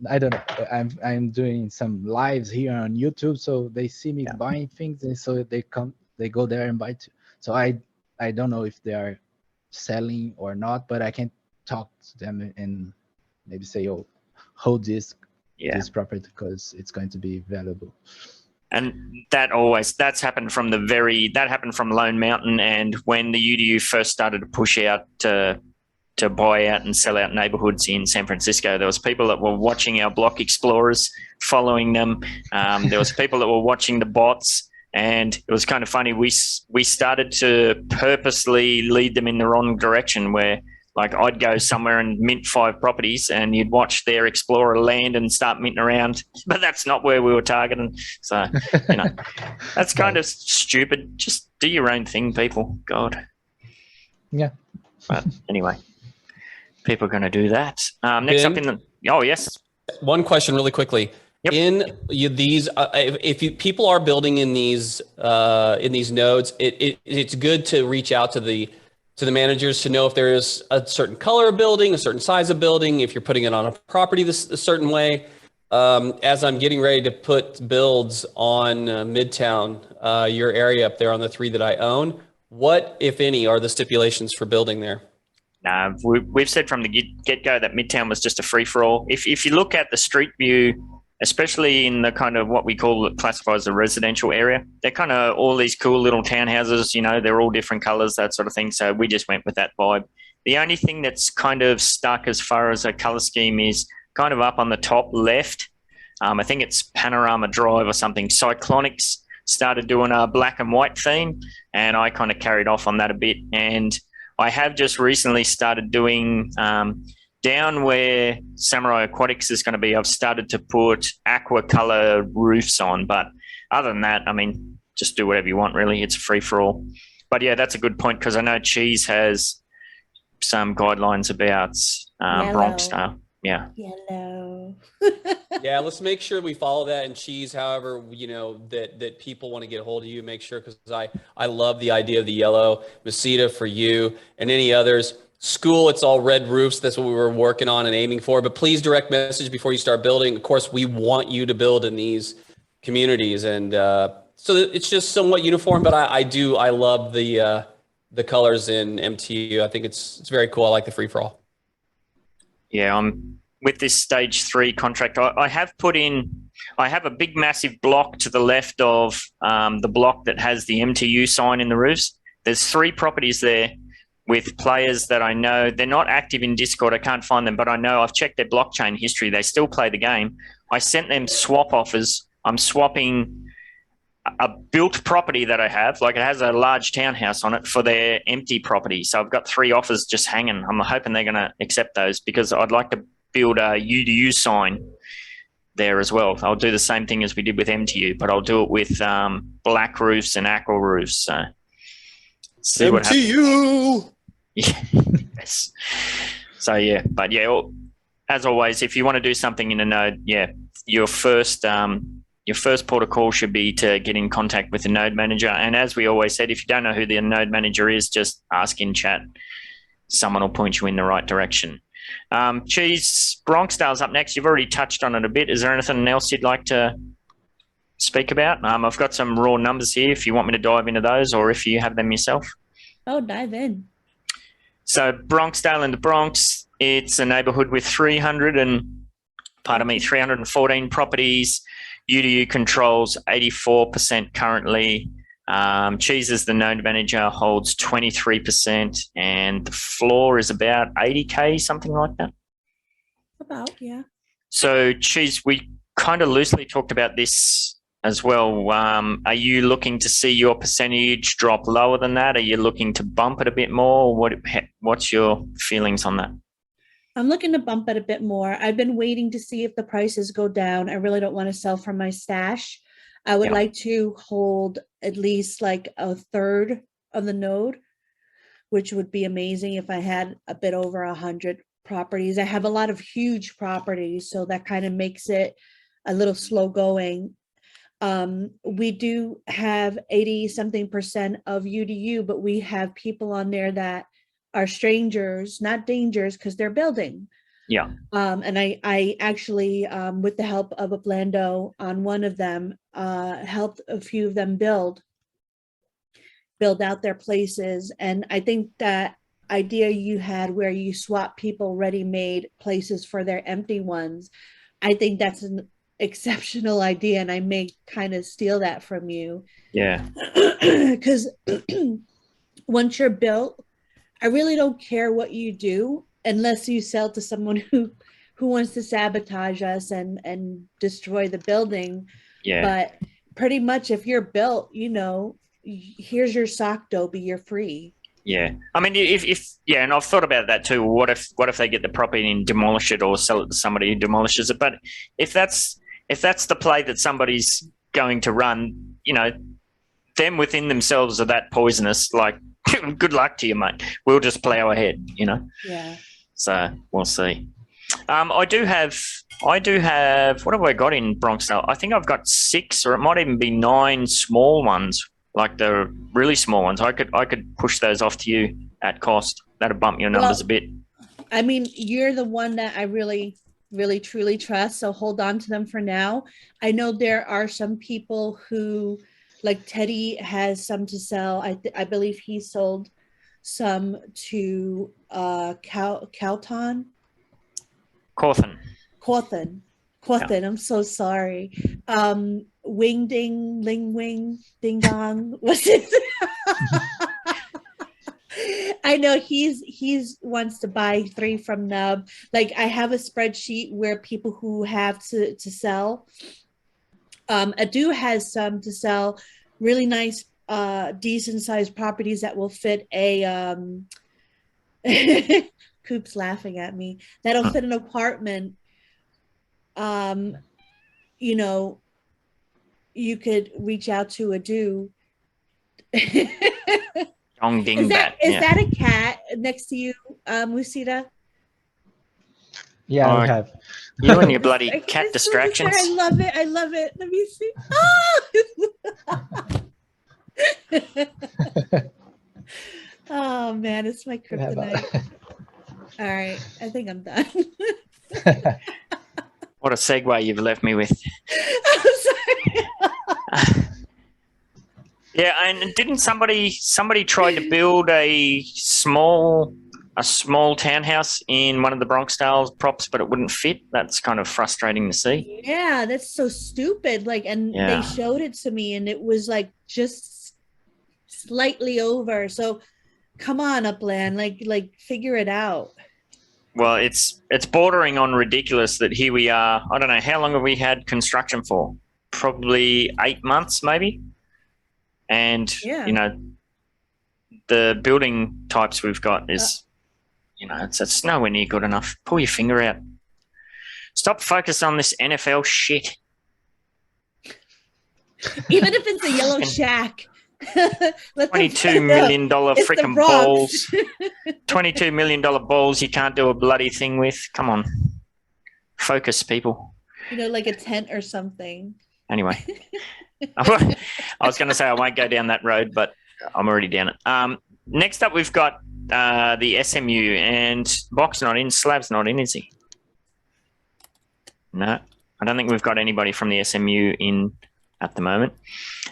I don't know, I'm doing some lives here on YouTube, so they see me buying things, and so they go there and buy too. So I don't know if they are selling or not, but I can talk to them and maybe say, oh, hold this property because it's going to be valuable. And that's happened from that happened from Lone Mountain, and when the UDU first started to push out to buy out and sell out neighborhoods in San Francisco, there was people that were watching our block explorers, following them. There was people that were watching the bots, and it was kind of funny. We started to purposely lead them in the wrong direction, where like I'd go somewhere and mint 5 properties, and you'd watch their explorer land and start minting around, but that's not where we were targeting. So, that's kind of stupid. Just do your own thing, people. God. Yeah. But anyway, people are going to do that. Next up yes. One question really quickly. Yep. In these, people are building in these nodes, it's good to reach out to the managers to know if there is a certain color of building, a certain size of building, if you're putting it on a property a certain way. As I'm getting ready to put builds on Midtown, your area up there on the 3 that I own, what, if any, are the stipulations for building there? We've said from the get-go that Midtown was just a free-for-all. If you look at the street view especially in the kind of what we call classify as a residential area. They're kind of all these cool little townhouses, you know, they're all different colors, that sort of thing. So we just went with that vibe. The only thing that's kind of stuck as far as a color scheme is kind of up on the top left. I think it's Panorama Drive or something. Cyclonics started doing a black and white theme, and I kind of carried off on that a bit. And I have just recently started doing down where Samurai Aquatics is going to be, I've started to put aqua color roofs on. But other than that, I mean, just do whatever you want, really. It's free for all. But yeah, that's a good point, because I know Cheese has some guidelines about Bronx style. Yeah. Yellow. Yeah, let's make sure we follow that. And Cheese, however, you know, that people want to get a hold of you, make sure, because I love the idea of the yellow. Masita, for you and any others. School, it's all red roofs. That's what we were working on and aiming for. But please direct message before you start building. Of course, we want you to build in these communities, and so it's just somewhat uniform. But I love the colors in MTU. I think it's very cool. I like the free for all. Yeah, I'm with this stage 3 contract. I have a big massive block to the left of the block that has the MTU sign in the roofs. There's 3 properties there with players that I know. They're not active in Discord. I can't find them, but I know I've checked their blockchain history. They still play the game. I sent them swap offers. I'm swapping a built property that I have, like it has a large townhouse on it, for their empty property. So I've got 3 offers just hanging. I'm hoping they're going to accept those, because I'd like to build a UDU sign there as well. I'll do the same thing as we did with MTU, but I'll do it with black roofs and aqua roofs. So see what happens. MTU! Yes. So yeah, but yeah, as always, if you want to do something in a node, yeah, your first port of call should be to get in contact with the node manager. And as we always said, if you don't know who the node manager is, just ask in chat. Someone will point you in the right direction. Cheese, Bronxdale's up next. You've already touched on it a bit. Is there anything else you'd like to speak about? I've got some raw numbers here if you want me to dive into those, or if you have them yourself. Oh, dive in. So Bronxdale in the Bronx, it's a neighborhood with 314 properties. UDU controls 84% currently. Cheese is the node manager, holds 23%, and the floor is about 80K, something like that. About, yeah. So Cheese, we kind of loosely talked about this as well. Are you looking to see your percentage drop lower than that? Are you looking to bump it a bit more? What's your feelings on that? I'm looking to bump it a bit more. I've been waiting to see if the prices go down. I really don't want to sell from my stash. I would like to hold at least like a third of the node, which would be amazing if I had a bit over 100 properties. I have a lot of huge properties, so that kind of makes it a little slow going. We do have 80-something% of UDU, but we have people on there that are strangers, not dangers, because they're building. Yeah. And I actually, with the help of Uplando on one of them, helped a few of them build out their places. And I think that idea you had where you swap people ready-made places for their empty ones, I think that's an exceptional idea, and I may kind of steal that from you. Yeah. Because once you're built, I really don't care what you do unless you sell to someone who wants to sabotage us and destroy the building. Yeah. But pretty much if you're built, you know, here's your sock, Dobie, you're free. Yeah. I mean, if and I've thought about that too. What if they get the property and demolish it, or sell it to somebody who demolishes it? But if that's the play that somebody's going to run, you know, them within themselves are that poisonous, like, good luck to you, mate. We'll just plow ahead, you know? Yeah. So we'll see. I do have, what have I got in Bronxdale? I think I've got 6, or it might even be 9 small ones, like the really small ones. I could push those off to you at cost. That'll bump your numbers a bit. I mean, you're the one that I really, really, truly trust. So hold on to them for now. I know there are some people who, like Teddy has some to sell. I believe he sold some to Cawthon. Quothin, I'm so sorry. Wing ding, ling wing, ding dong. What's it? I know he's wants to buy 3 from Nub. Like I have a spreadsheet where people who have to sell. Adu has some to sell, really nice, decent sized properties that will fit a Coop's laughing at me. That'll fit an apartment. You know, you could reach out to Adu. Dong ding bat. Is that a cat next to you, Musita? Yeah, I have. You and your bloody cat distractions. I love it. I love it. Let me see. Oh, oh man, it's my kryptonite. All right, I think I'm done. What a segue you've left me with. I'm sorry. Yeah, and didn't somebody try to build a small townhouse in one of the Bronx style props, but it wouldn't fit? That's kind of frustrating to see. Yeah, that's so stupid. Like, and they showed it to me, and it was like just slightly over. So, come on, Upland, like figure it out. Well, it's bordering on ridiculous that here we are. I don't know, how long have we had construction for? Probably 8 months, maybe. And you know, the building types we've got is, you know, it's nowhere near good enough. Pull your finger out. Stop focus on this NFL shit. Even if it's a yellow shack. $22 million freaking balls. $22 million balls you can't do a bloody thing with. Come on. Focus, people. You know, like a tent or something. Anyway. I was going to say I won't go down that road, but I'm already down it. Next up, we've got the SMU, and Bok's not in, Slav's not in, is he? No, I don't think we've got anybody from the SMU in at the moment.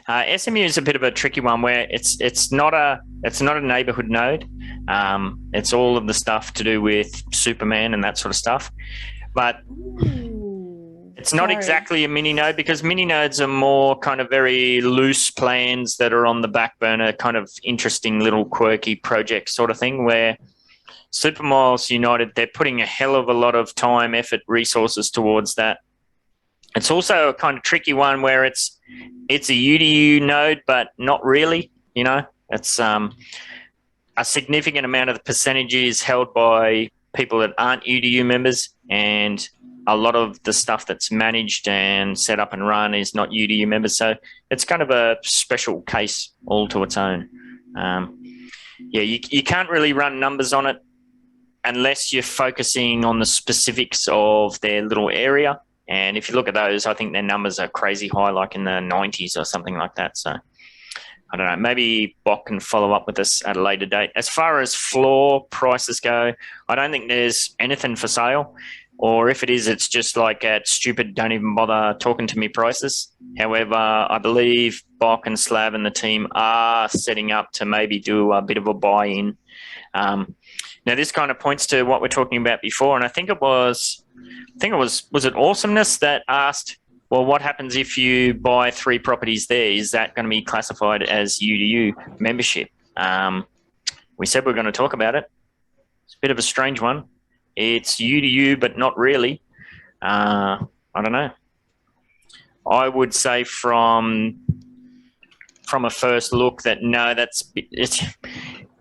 SMU is a bit of a tricky one where it's not a neighborhood node. It's all of the stuff to do with Superman and that sort of stuff, but it's not exactly a mini node, because mini nodes are more kind of very loose plans that are on the back burner, kind of interesting little quirky project sort of thing, where Supermiles United, they're putting a hell of a lot of time, effort, resources towards that. It's also a kind of tricky one where it's a UDU node, but not really, you know. It's a significant amount of the percentage is held by people that aren't UDU members, and a lot of the stuff that's managed and set up and run is not UDU members. So it's kind of a special case all to its own. You can't really run numbers on it unless you're focusing on the specifics of their little area. And if you look at those, I think their numbers are crazy high, like in the 90s or something like that. So I don't know, maybe Bok can follow up with us at a later date. As far as floor prices go, I don't think there's anything for sale. Or if it is, it's just like at stupid, don't even bother talking to me prices. However, I believe Bok and Slav and the team are setting up to maybe do a bit of a buy-in. Now, this kind of points to what we're talking about before, and I think it was it Awesomeness that asked, well, what happens if you buy 3 properties there? Is that going to be classified as UDU membership? We said we're going to talk about it. It's a bit of a strange one. It's UDU, but not really. I don't know. I would say from a first look that no, it's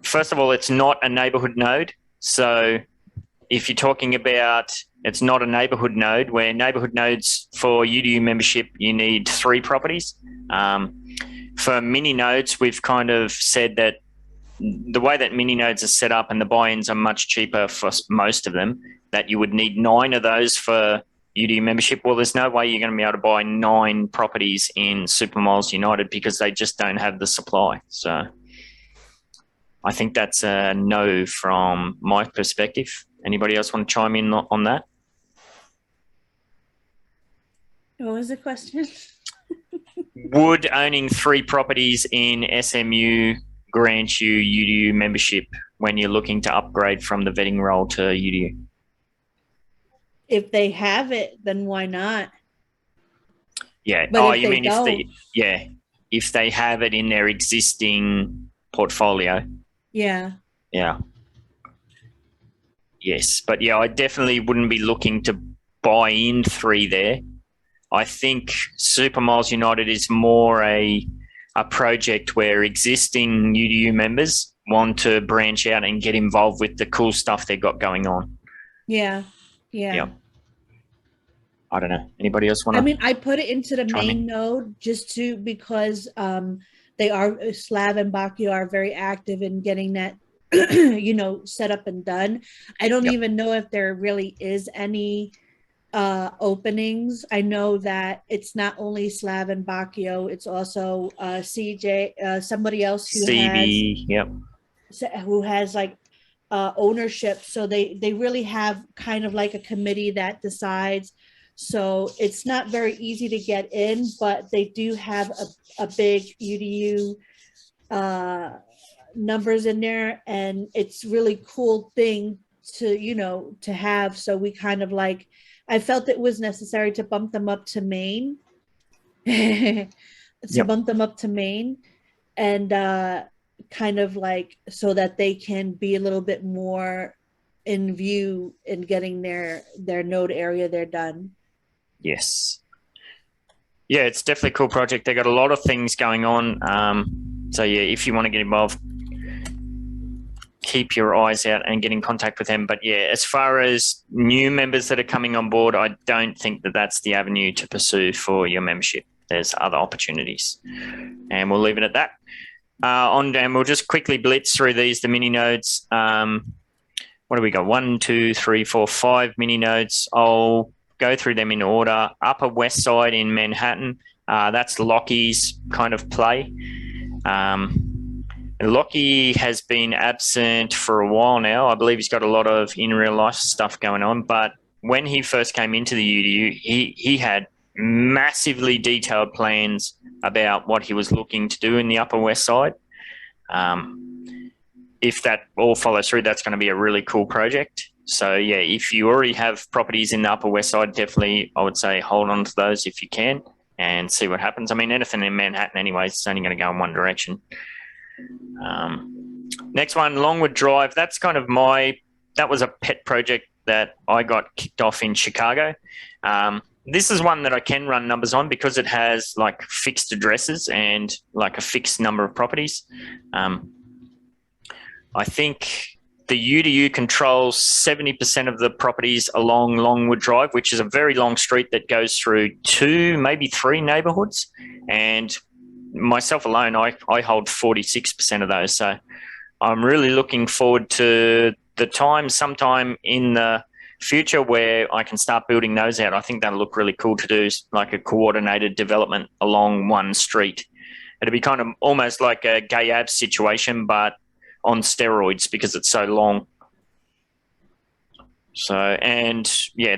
first of all, it's not a neighborhood node. So if you're talking about it's not a neighborhood node, where neighborhood nodes for UDU membership, you need 3 properties. For mini nodes, we've kind of said that the way that mini nodes are set up and the buy-ins are much cheaper for most of them, that you would need 9 of those for UDU membership. Well, there's no way you're going to be able to buy 9 properties in Supermiles United because they just don't have the supply. So I think that's a no from my perspective. Anybody else want to chime in on that? What was the question? Would owning 3 properties in SMU grant you UDU membership when you're looking to upgrade from the vetting role to UDU? if they have it, then why not? Yeah. But Oh, if you they mean if don't, they, yeah, if they have it in their existing portfolio. yeah. Yeah. Yes. But yeah, I definitely wouldn't be looking to buy in 3 there. I think Super Miles United is more a project where existing UDU members want to branch out and get involved with the cool stuff they've got going on. Yeah. Yeah. Yeah. I don't know. Anybody else want I to? mean, I put it into the chime in? main node just to because they are Slav and Bakio are very active in getting that set up and done. I don't Yep. even know if there really is any openings. I know that it's not only Slav and Bakio, it's also CJ, somebody else CV. Yep. who has like ownership. So they really have kind of like a committee that decides. So it's not very easy to get in, but they do have a big UDU numbers in there, and it's really cool thing to have. So we kind of like, I felt it was necessary to bump them up to main, to Yep. bump them up to main, and kind of like so that they can be a little bit more in view in getting their node area they're done. Yes. Yeah, it's definitely a cool project. They got a lot of things going on. So yeah, if you want to get involved, keep your eyes out and get in contact with them. But yeah, as far as new members that are coming on board, I don't think that that's the avenue to pursue for your membership. There's other opportunities, and we'll leave it at that. And we'll just quickly blitz through these, the mini nodes. What do we got? 1, 2, 3, 4, 5 mini nodes. I'll go through them in order. Upper West Side in Manhattan. That's Lockie's kind of play. Lockie has been absent for a while now. I believe he's got a lot of in real life stuff going on. But when he first came into the UDU, he had massively detailed plans about what he was looking to do in the Upper West Side. If that all follows through, that's going to be a really cool project. So yeah, if you already have properties in the Upper West Side, definitely I would say hold on to those if you can and see what happens. I mean, anything in Manhattan anyway, it's only going to go in one direction. Next one, Longwood Drive. That's kind of that was a pet project that I got kicked off in Chicago. This is one that I can run numbers on because it has like fixed addresses and like a fixed number of properties. I think the UDU controls 70% of the properties along Longwood Drive, which is a very long street that goes through 2, maybe 3 neighborhoods. And myself alone, I hold 46% of those. So I'm really looking forward to the time sometime in the future where I can start building those out. I think that'll look really cool to do like a coordinated development along one street. It'll be kind of almost like a gay abs situation, but on steroids because it's so long. So, and yeah,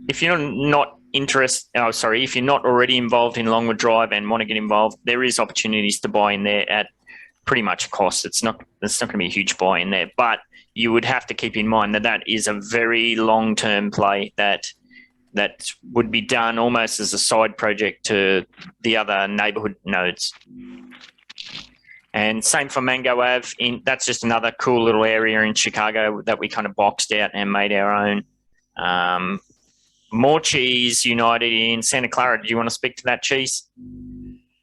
if you're not if you're not already involved in Longwood Drive and want to get involved, there is opportunities to buy in there at pretty much cost. It's not going to be a huge buy in there, but you would have to keep in mind that is a very long-term play that would be done almost as a side project to the other neighborhood nodes. And same for Mango Ave. That's just another cool little area in Chicago that we kind of boxed out and made our own. Morecheese United in Santa Clara. Do you want to speak to that, Cheese?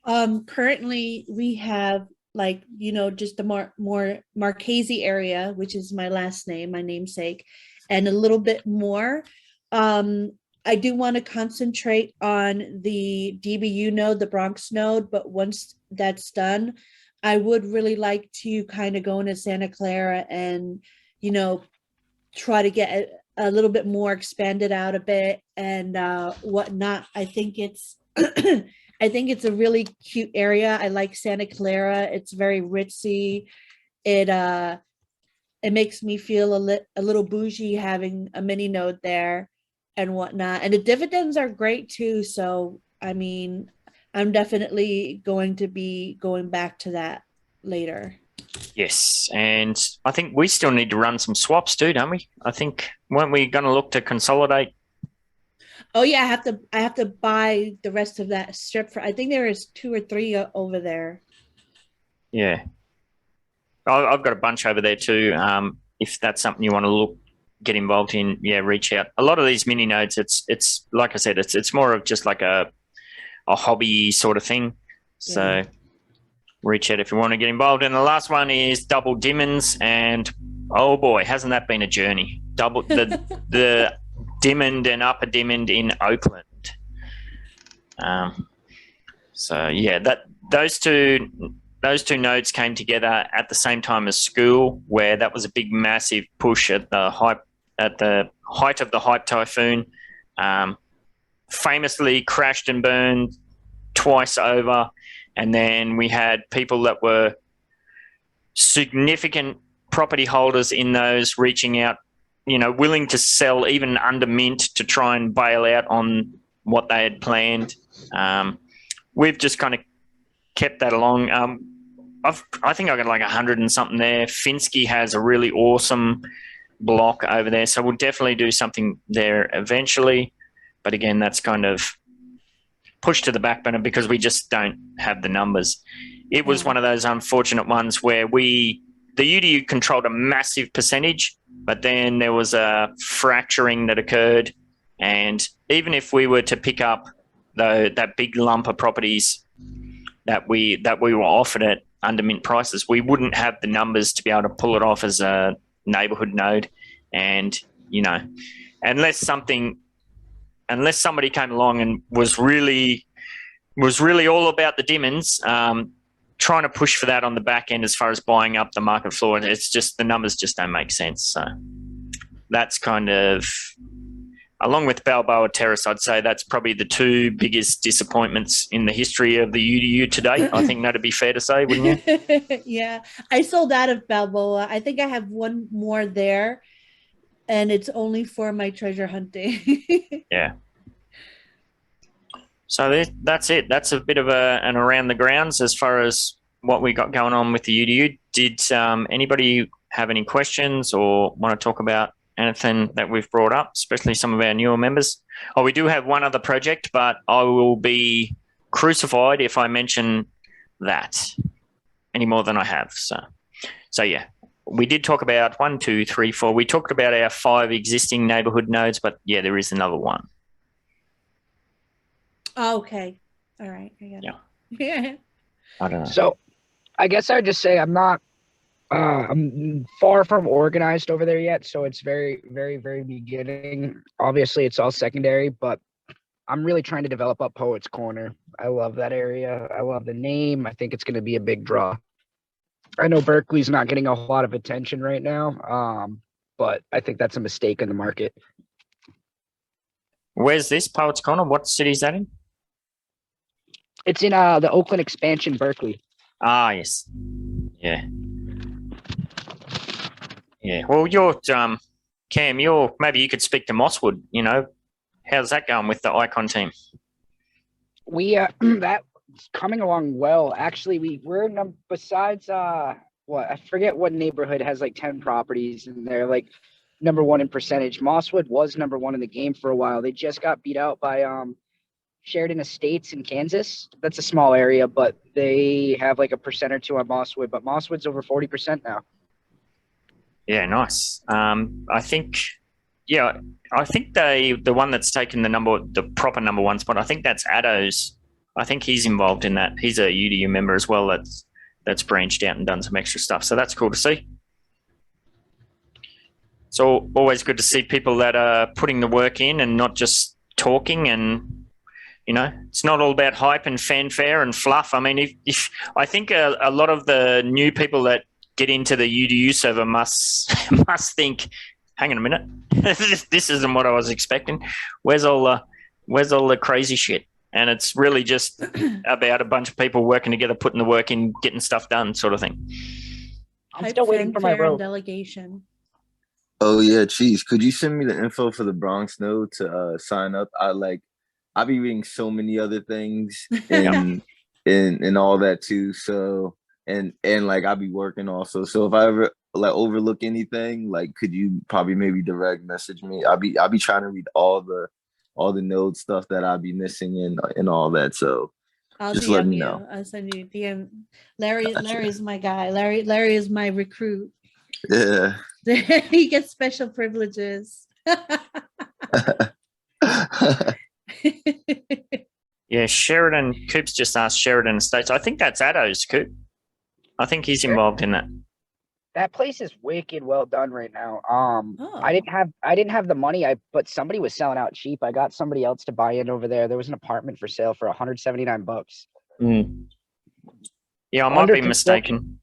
Currently, we have just the more Marchese area, which is my last name, my namesake, and a little bit more. I do want to concentrate on the DBU node, the Bronx node, but once that's done, I would really like to kind of go into Santa Clara and, try to get a little bit more expanded out a bit and whatnot. I think it's a really cute area. I like Santa Clara. It's very ritzy. It makes me feel a little bougie having a mini node there and whatnot. And the dividends are great too. So, I mean, I'm definitely going to be going back to that later. Yes, and I think we still need to run some swaps too, don't we? I think, weren't we going to look to consolidate Oh yeah, I have to buy the rest of that strip for. I think there is 2 or 3 over there. Yeah, I've got a bunch over there too. If that's something you want to get involved in, yeah, reach out. A lot of these mini nodes, it's like I said, it's more of just like a hobby sort of thing. So Yeah. reach out if you want to get involved. And the last one is double diamonds, and oh boy, hasn't that been a journey? Double the diamond and upper diamond in Oakland. So yeah, those two nodes came together at the same time as school, where that was a big, massive push at the height of the hype typhoon. Famously crashed and burned twice over, and then we had people that were significant property holders in those reaching out, willing to sell even under mint to try and bail out on what they had planned. We've just kind of kept that along. I think I got like 100 and something there. Finsky has a really awesome block over there, so we'll definitely do something there eventually. But again, that's kind of pushed to the back burner because we just don't have the numbers. It was one of those unfortunate ones where the UDU controlled a massive percentage, but then there was a fracturing that occurred. And even if we were to pick up that big lump of properties that we were offered at under mint prices, we wouldn't have the numbers to be able to pull it off as a neighborhood node. And, unless somebody came along and was really all about the diamonds, trying to push for that on the back end as far as buying up the market floor, it's just the numbers just don't make sense. So that's kind of, along with Balboa Terrace, I'd say that's probably the two biggest disappointments in the history of the UDU to date. I think that'd be fair to say, wouldn't you? Yeah, I sold out of Balboa. I think I have one more there, and it's only for my treasure hunting. Yeah. So that's it. That's a bit of an around the grounds as far as what we got going on with the UDU. Did anybody have any questions or want to talk about anything that we've brought up, especially some of our newer members? Oh, we do have one other project, but I will be crucified if I mention that any more than I have. So yeah, we did talk about 1, 2, 3, 4. We talked about our 5 existing neighborhood nodes, but yeah, there is another one. Oh, okay. All right. I got it. Yeah. I don't know. So I guess I'd just say I'm far from organized over there yet. So it's very, very, very beginning. Obviously, it's all secondary, but I'm really trying to develop up Poets Corner. I love that area. I love the name. I think it's going to be a big draw. I know Berkeley's not getting a lot of attention right now, but I think that's a mistake in the market. Where's this Poets Corner? What city is that in? It's in the Oakland expansion, Berkeley. Ah, yes. Yeah. Yeah. Well, you're Cam. Maybe you could speak to Mosswood. How's that going with the Icon team? We that's coming along well. Actually, we're besides I forget what neighborhood has like 10 properties and they're like number 1 in percentage. Mosswood was number 1 in the game for a while. They just got beat out by Sheridan Estates in Kansas. That's a small area, but they have like a percent or two on Mosswood. But Mosswood's over 40% now. Yeah, nice. I think the one that's taken the proper number 1 spot, I think that's Addo's. I think he's involved in that. He's a UDU member as well that's branched out and done some extra stuff. So that's cool to see. It's always good to see people that are putting the work in and not just talking. And it's not all about hype and fanfare and fluff. I mean, if I think a lot of the new people that get into the UDU server must think, hang on a minute, this isn't what I was expecting. Where's all the crazy shit? And it's really just about a bunch of people working together, putting the work in, getting stuff done, sort of thing. I'm still waiting for my road. Delegation. Oh yeah, Cheese. Could you send me the info for the Bronx node to sign up? I'll be reading so many other things and all that too. So and like I'll be working also. So if I ever like overlook anything, like could you probably maybe direct message me? I'll be trying to read all the all the node stuff that I'll be missing and all that. So I'll just let DM me you. know. I'll send you a DM. Larry Gotcha. is my guy. Larry is my recruit. Yeah. He gets special privileges. Yeah, Sheridan, Coop's just asked Sheridan Estates. I think that's Addo's, Coop. I think he's involved in that. That place is wicked well done right now. Oh. I didn't have the money, but somebody was selling out cheap. I got somebody else to buy in over there. There was an apartment for sale for $179. Yeah, I might be mistaken.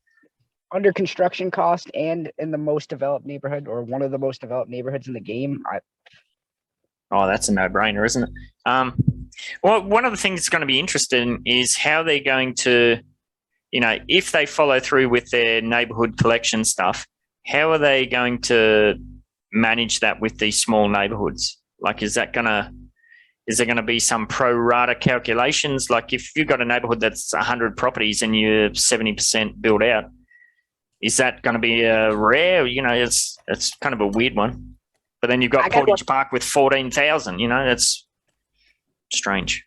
Under construction cost and in the most developed neighborhood, or one of the most developed neighborhoods in the game. Oh, that's a no-brainer, isn't it? Well, one of the things that's going to be interesting is how they're going to, if they follow through with their neighborhood collection stuff, how are they going to manage that with these small neighborhoods? Like, is there going to be some pro rata calculations? Like, if you've got a neighborhood that's 100 properties and you're 70% built out, is that going to be a rare? It's kind of a weird one. But then you've got Portage Park with 14,000. That's strange.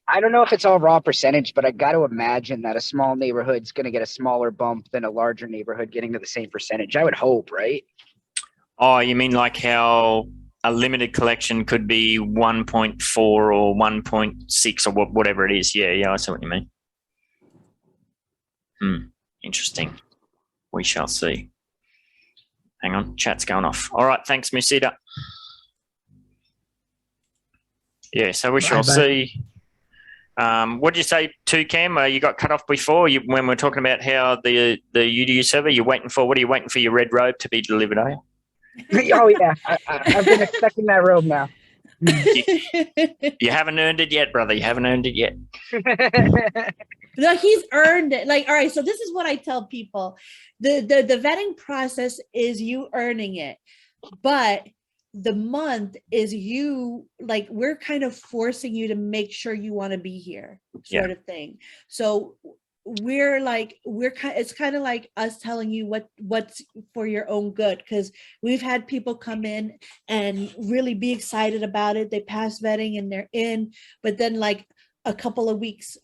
I don't know if it's all raw percentage, but I got to imagine that a small neighborhood's going to get a smaller bump than a larger neighborhood getting to the same percentage. I would hope, right? Oh, you mean like how a limited collection could be 1.4 or 1.6 or whatever it is? Yeah, I see what you mean. Interesting. We shall see. Hang on, chat's going off. All right, thanks, Musita. Yeah, so we shall see. What did you say too, Cam? You got cut off before when we are talking about how the UDU server, what are you waiting for your red robe to be delivered, are you? Oh, yeah. I've been expecting that robe now. You haven't earned it yet, brother. You haven't earned it yet. No, he's earned it. Like, all right, so this is what I tell people. The vetting process is you earning it, but the month is you, like, we're kind of forcing you to make sure you want to be here, sort of thing. So it's kind of like us telling you what's for your own good, because we've had people come in and really be excited about it. They pass vetting and they're in, but then like a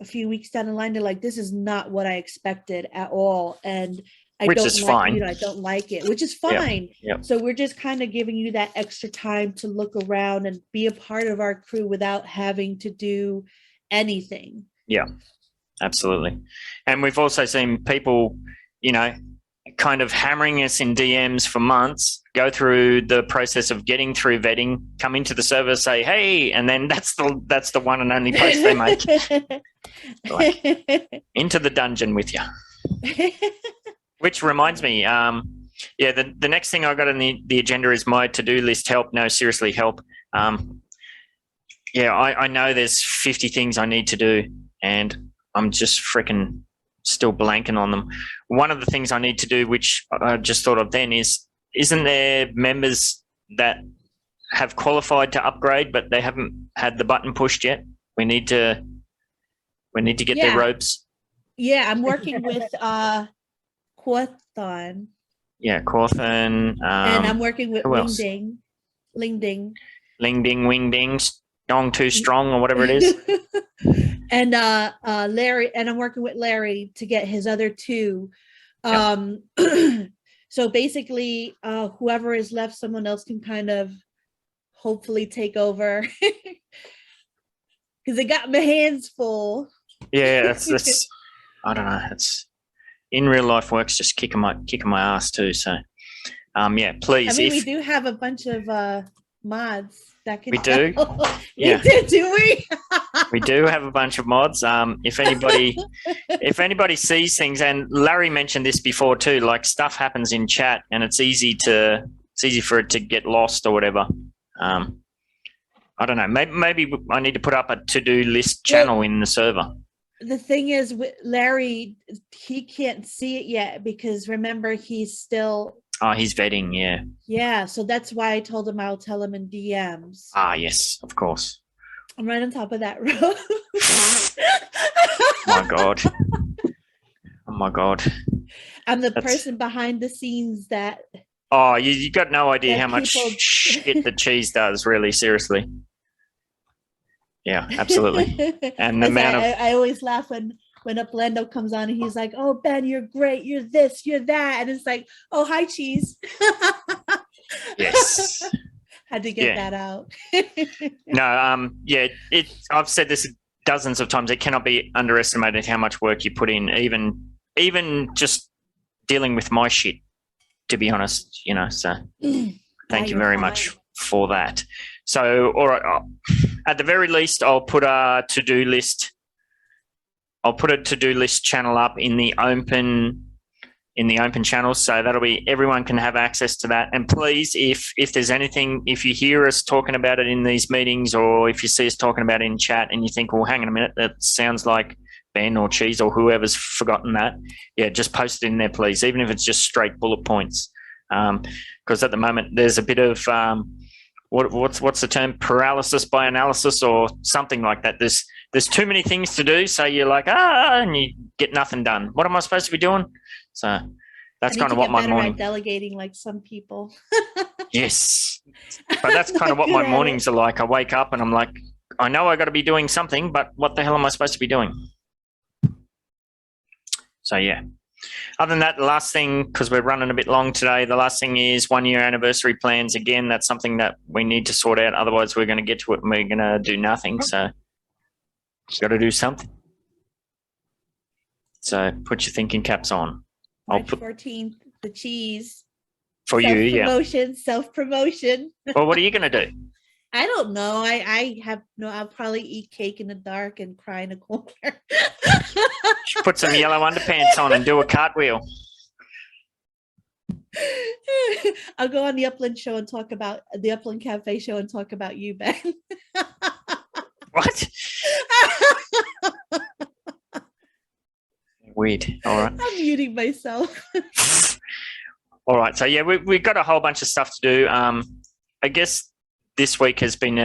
few weeks down the line, they're like, this is not what I expected at all. And I don't like it, which is fine. Yeah. So we're just kind of giving you that extra time to look around and be a part of our crew without having to do anything. Yeah, absolutely. And we've also seen people, kind of hammering us in DMs for months, go through the process of getting through vetting, come into the server, say, hey, and then that's the one and only post they make. Like, into the dungeon with you. Which reminds me, the next thing I got on the agenda is my to-do list help. No, seriously, help. I know there's 50 things I need to do, and I'm just freaking still blanking on them. One of the things I need to do, which I just thought of then, isn't there members that have qualified to upgrade, but they haven't had the button pushed yet? We need to get their robes. Yeah, I'm working with Quathon. Yeah, Quathon. And I'm working with Lingding. Wingding, Dong Too Strong, or whatever it is. And Larry, and I'm working with Larry to get his other two. So basically, whoever is left, someone else can kind of hopefully take over. Because I got my hands full. Yeah, that's I don't know. It's in real life works just kicking my ass too. So, please. I mean, we do have a bunch of mods that can. We do. Yeah. Do we? We do have a bunch of mods. If anybody sees things, and Larry mentioned this before too, like stuff happens in chat, and it's easy for it to get lost or whatever. I don't know. Maybe I need to put up a to-do list channel in the server. The thing is, with Larry, he can't see it yet because remember, he's still. Oh, he's vetting, yeah. Yeah, so that's why I told him I'll tell him in DMs. Ah, yes, of course. I'm right on top of that road. Oh my god. I'm the person behind the scenes that. Oh, you got no idea how much shit the cheese does, really, seriously. Yeah, absolutely. And the amount of I always laugh when Uplando comes on and he's like, "Oh, Ben, you're great. You're this, you're that," and it's like, "Oh, hi, cheese." yes. Had to get that out. No, I've said this dozens of times. It cannot be underestimated how much work you put in, even just dealing with my shit, to be honest, so thank you very much for that. So, all right, at the very least, I'll put a to-do list. I'll put a to-do list channel up in the open channel, so that'll be, everyone can have access to that. And please, if there's anything, if you hear us talking about it in these meetings, or if you see us talking about it in chat and you think, well, hang on a minute, that sounds like Ben or Cheese or whoever's forgotten that, just post it in there, please, even if it's just straight bullet points. Because at the moment there's a bit of what's the term, paralysis by analysis or something like that. There's too many things to do, so you're like, and you get nothing done. What am I supposed to be doing? So that's kind of what my morning. Delegating like some people. Yes, but that's kind of what my mornings are like. I wake up and I'm like, I know I got to be doing something, but what the hell am I supposed to be doing? So yeah. Other than that, the last thing, because we're running a bit long today, the last thing is 1 year anniversary plans. Again, that's something that we need to sort out. Otherwise, we're going to get to it and we're going to do nothing. So got to do something. So put your thinking caps on. March 14th, the cheese. For you, yeah. Self-promotion. Well, what are you going to do? I don't know. I'll probably eat cake in the dark and cry in a corner. Put some yellow underpants on and do a cartwheel. I'll go on the Upland show and talk about the Upland Cafe show and talk about you, Ben. What? Weird. All right. I'm muting myself. All right. So yeah, we've got a whole bunch of stuff to do. I guess this week has been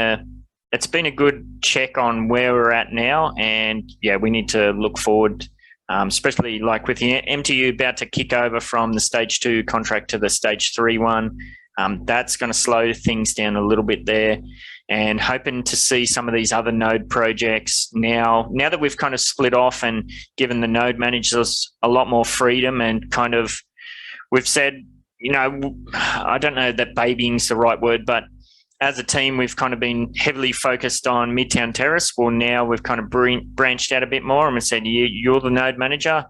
it's been a good check on where we're at now, and yeah, we need to look forward, especially like with the MTU about to kick over from the stage 2 contract to the stage 3 one. That's going to slow things down a little bit there, and hoping to see some of these other node projects now that we've kind of split off and given the node managers a lot more freedom, and kind of we've said, I don't know that babying's the right word, but as a team, we've kind of been heavily focused on Midtown Terrace. Well, now we've kind of branched out a bit more and we said, you're the node manager.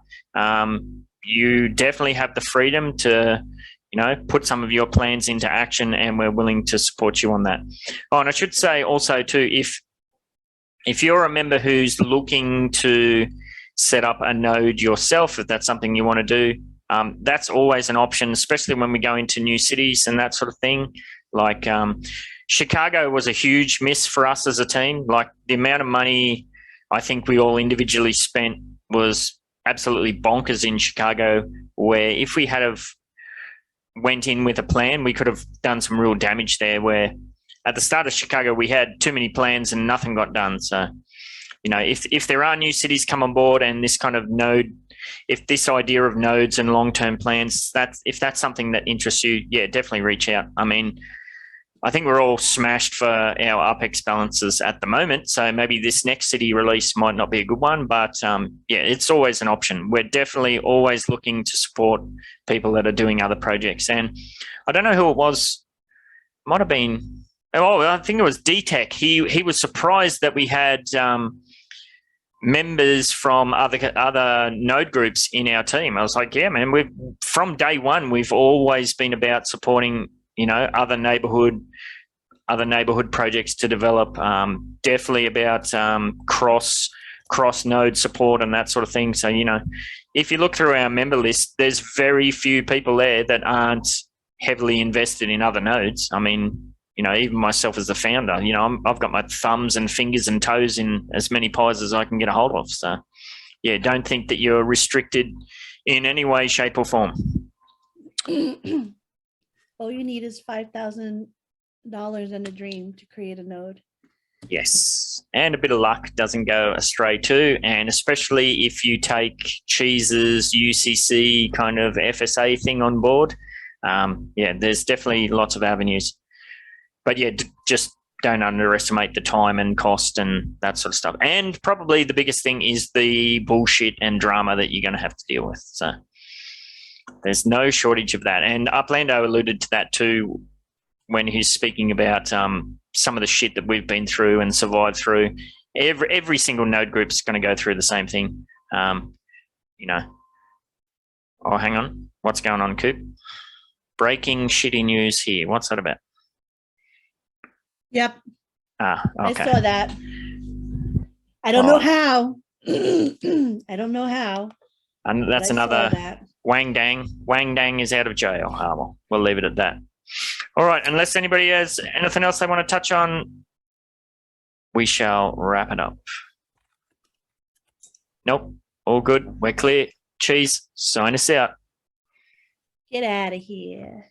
You definitely have the freedom to, put some of your plans into action, and we're willing to support you on that. Oh, and I should say also too, if you're a member who's looking to set up a node yourself, if that's something you want to do, that's always an option, especially when we go into new cities and that sort of thing. Like, Chicago was a huge miss for us as a team. Like, the amount of money I think we all individually spent was absolutely bonkers in Chicago, where if we had have went in with a plan, we could have done some real damage there, where at the start of Chicago, we had too many plans and nothing got done. So, if there are new cities come on board and this kind of node, if this idea of nodes and long-term plans, if that's something that interests you, yeah, definitely reach out. I mean, I think we're all smashed for our UpX balances at the moment, so maybe this next city release might not be a good one, but yeah, it's always an option. We're definitely always looking to support people that are doing other projects. And I don't know who it was, might have been, I think it was D-Tech. He was surprised that we had members from other node groups in our team. I was like, yeah, man, from day one, we've always been about supporting other neighborhood projects to develop, definitely about cross node support and that sort of thing. So, if you look through our member list, there's very few people there that aren't heavily invested in other nodes. I mean, even myself as the founder, I've got my thumbs and fingers and toes in as many pies as I can get a hold of. So yeah, don't think that you're restricted in any way, shape or form. All you need is $5,000 and a dream to create a node. Yes, and a bit of luck doesn't go astray too, and especially if you take Cheese's UCC kind of FSA thing on board, yeah, there's definitely lots of avenues. But yeah, just don't underestimate the time and cost and that sort of stuff. And probably the biggest thing is the bullshit and drama that you're going to have to deal with. So there's no shortage of that. And Uplando alluded to that too when he's speaking about some of the shit that we've been through and survived through. Every single node group is going to go through the same thing. You know. Oh, hang on. What's going on, Coop? Breaking shitty news here. What's that about? Yep. Ah, okay. I saw that. I don't know how. I don't know how. And that's but I saw another that. Wang Dang. Wang Dang is out of jail. Well, we'll leave it at that. All right. Unless anybody has anything else they want to touch on, we shall wrap it up. Nope. All good. We're clear. Cheese. Sign us out. Get out of here.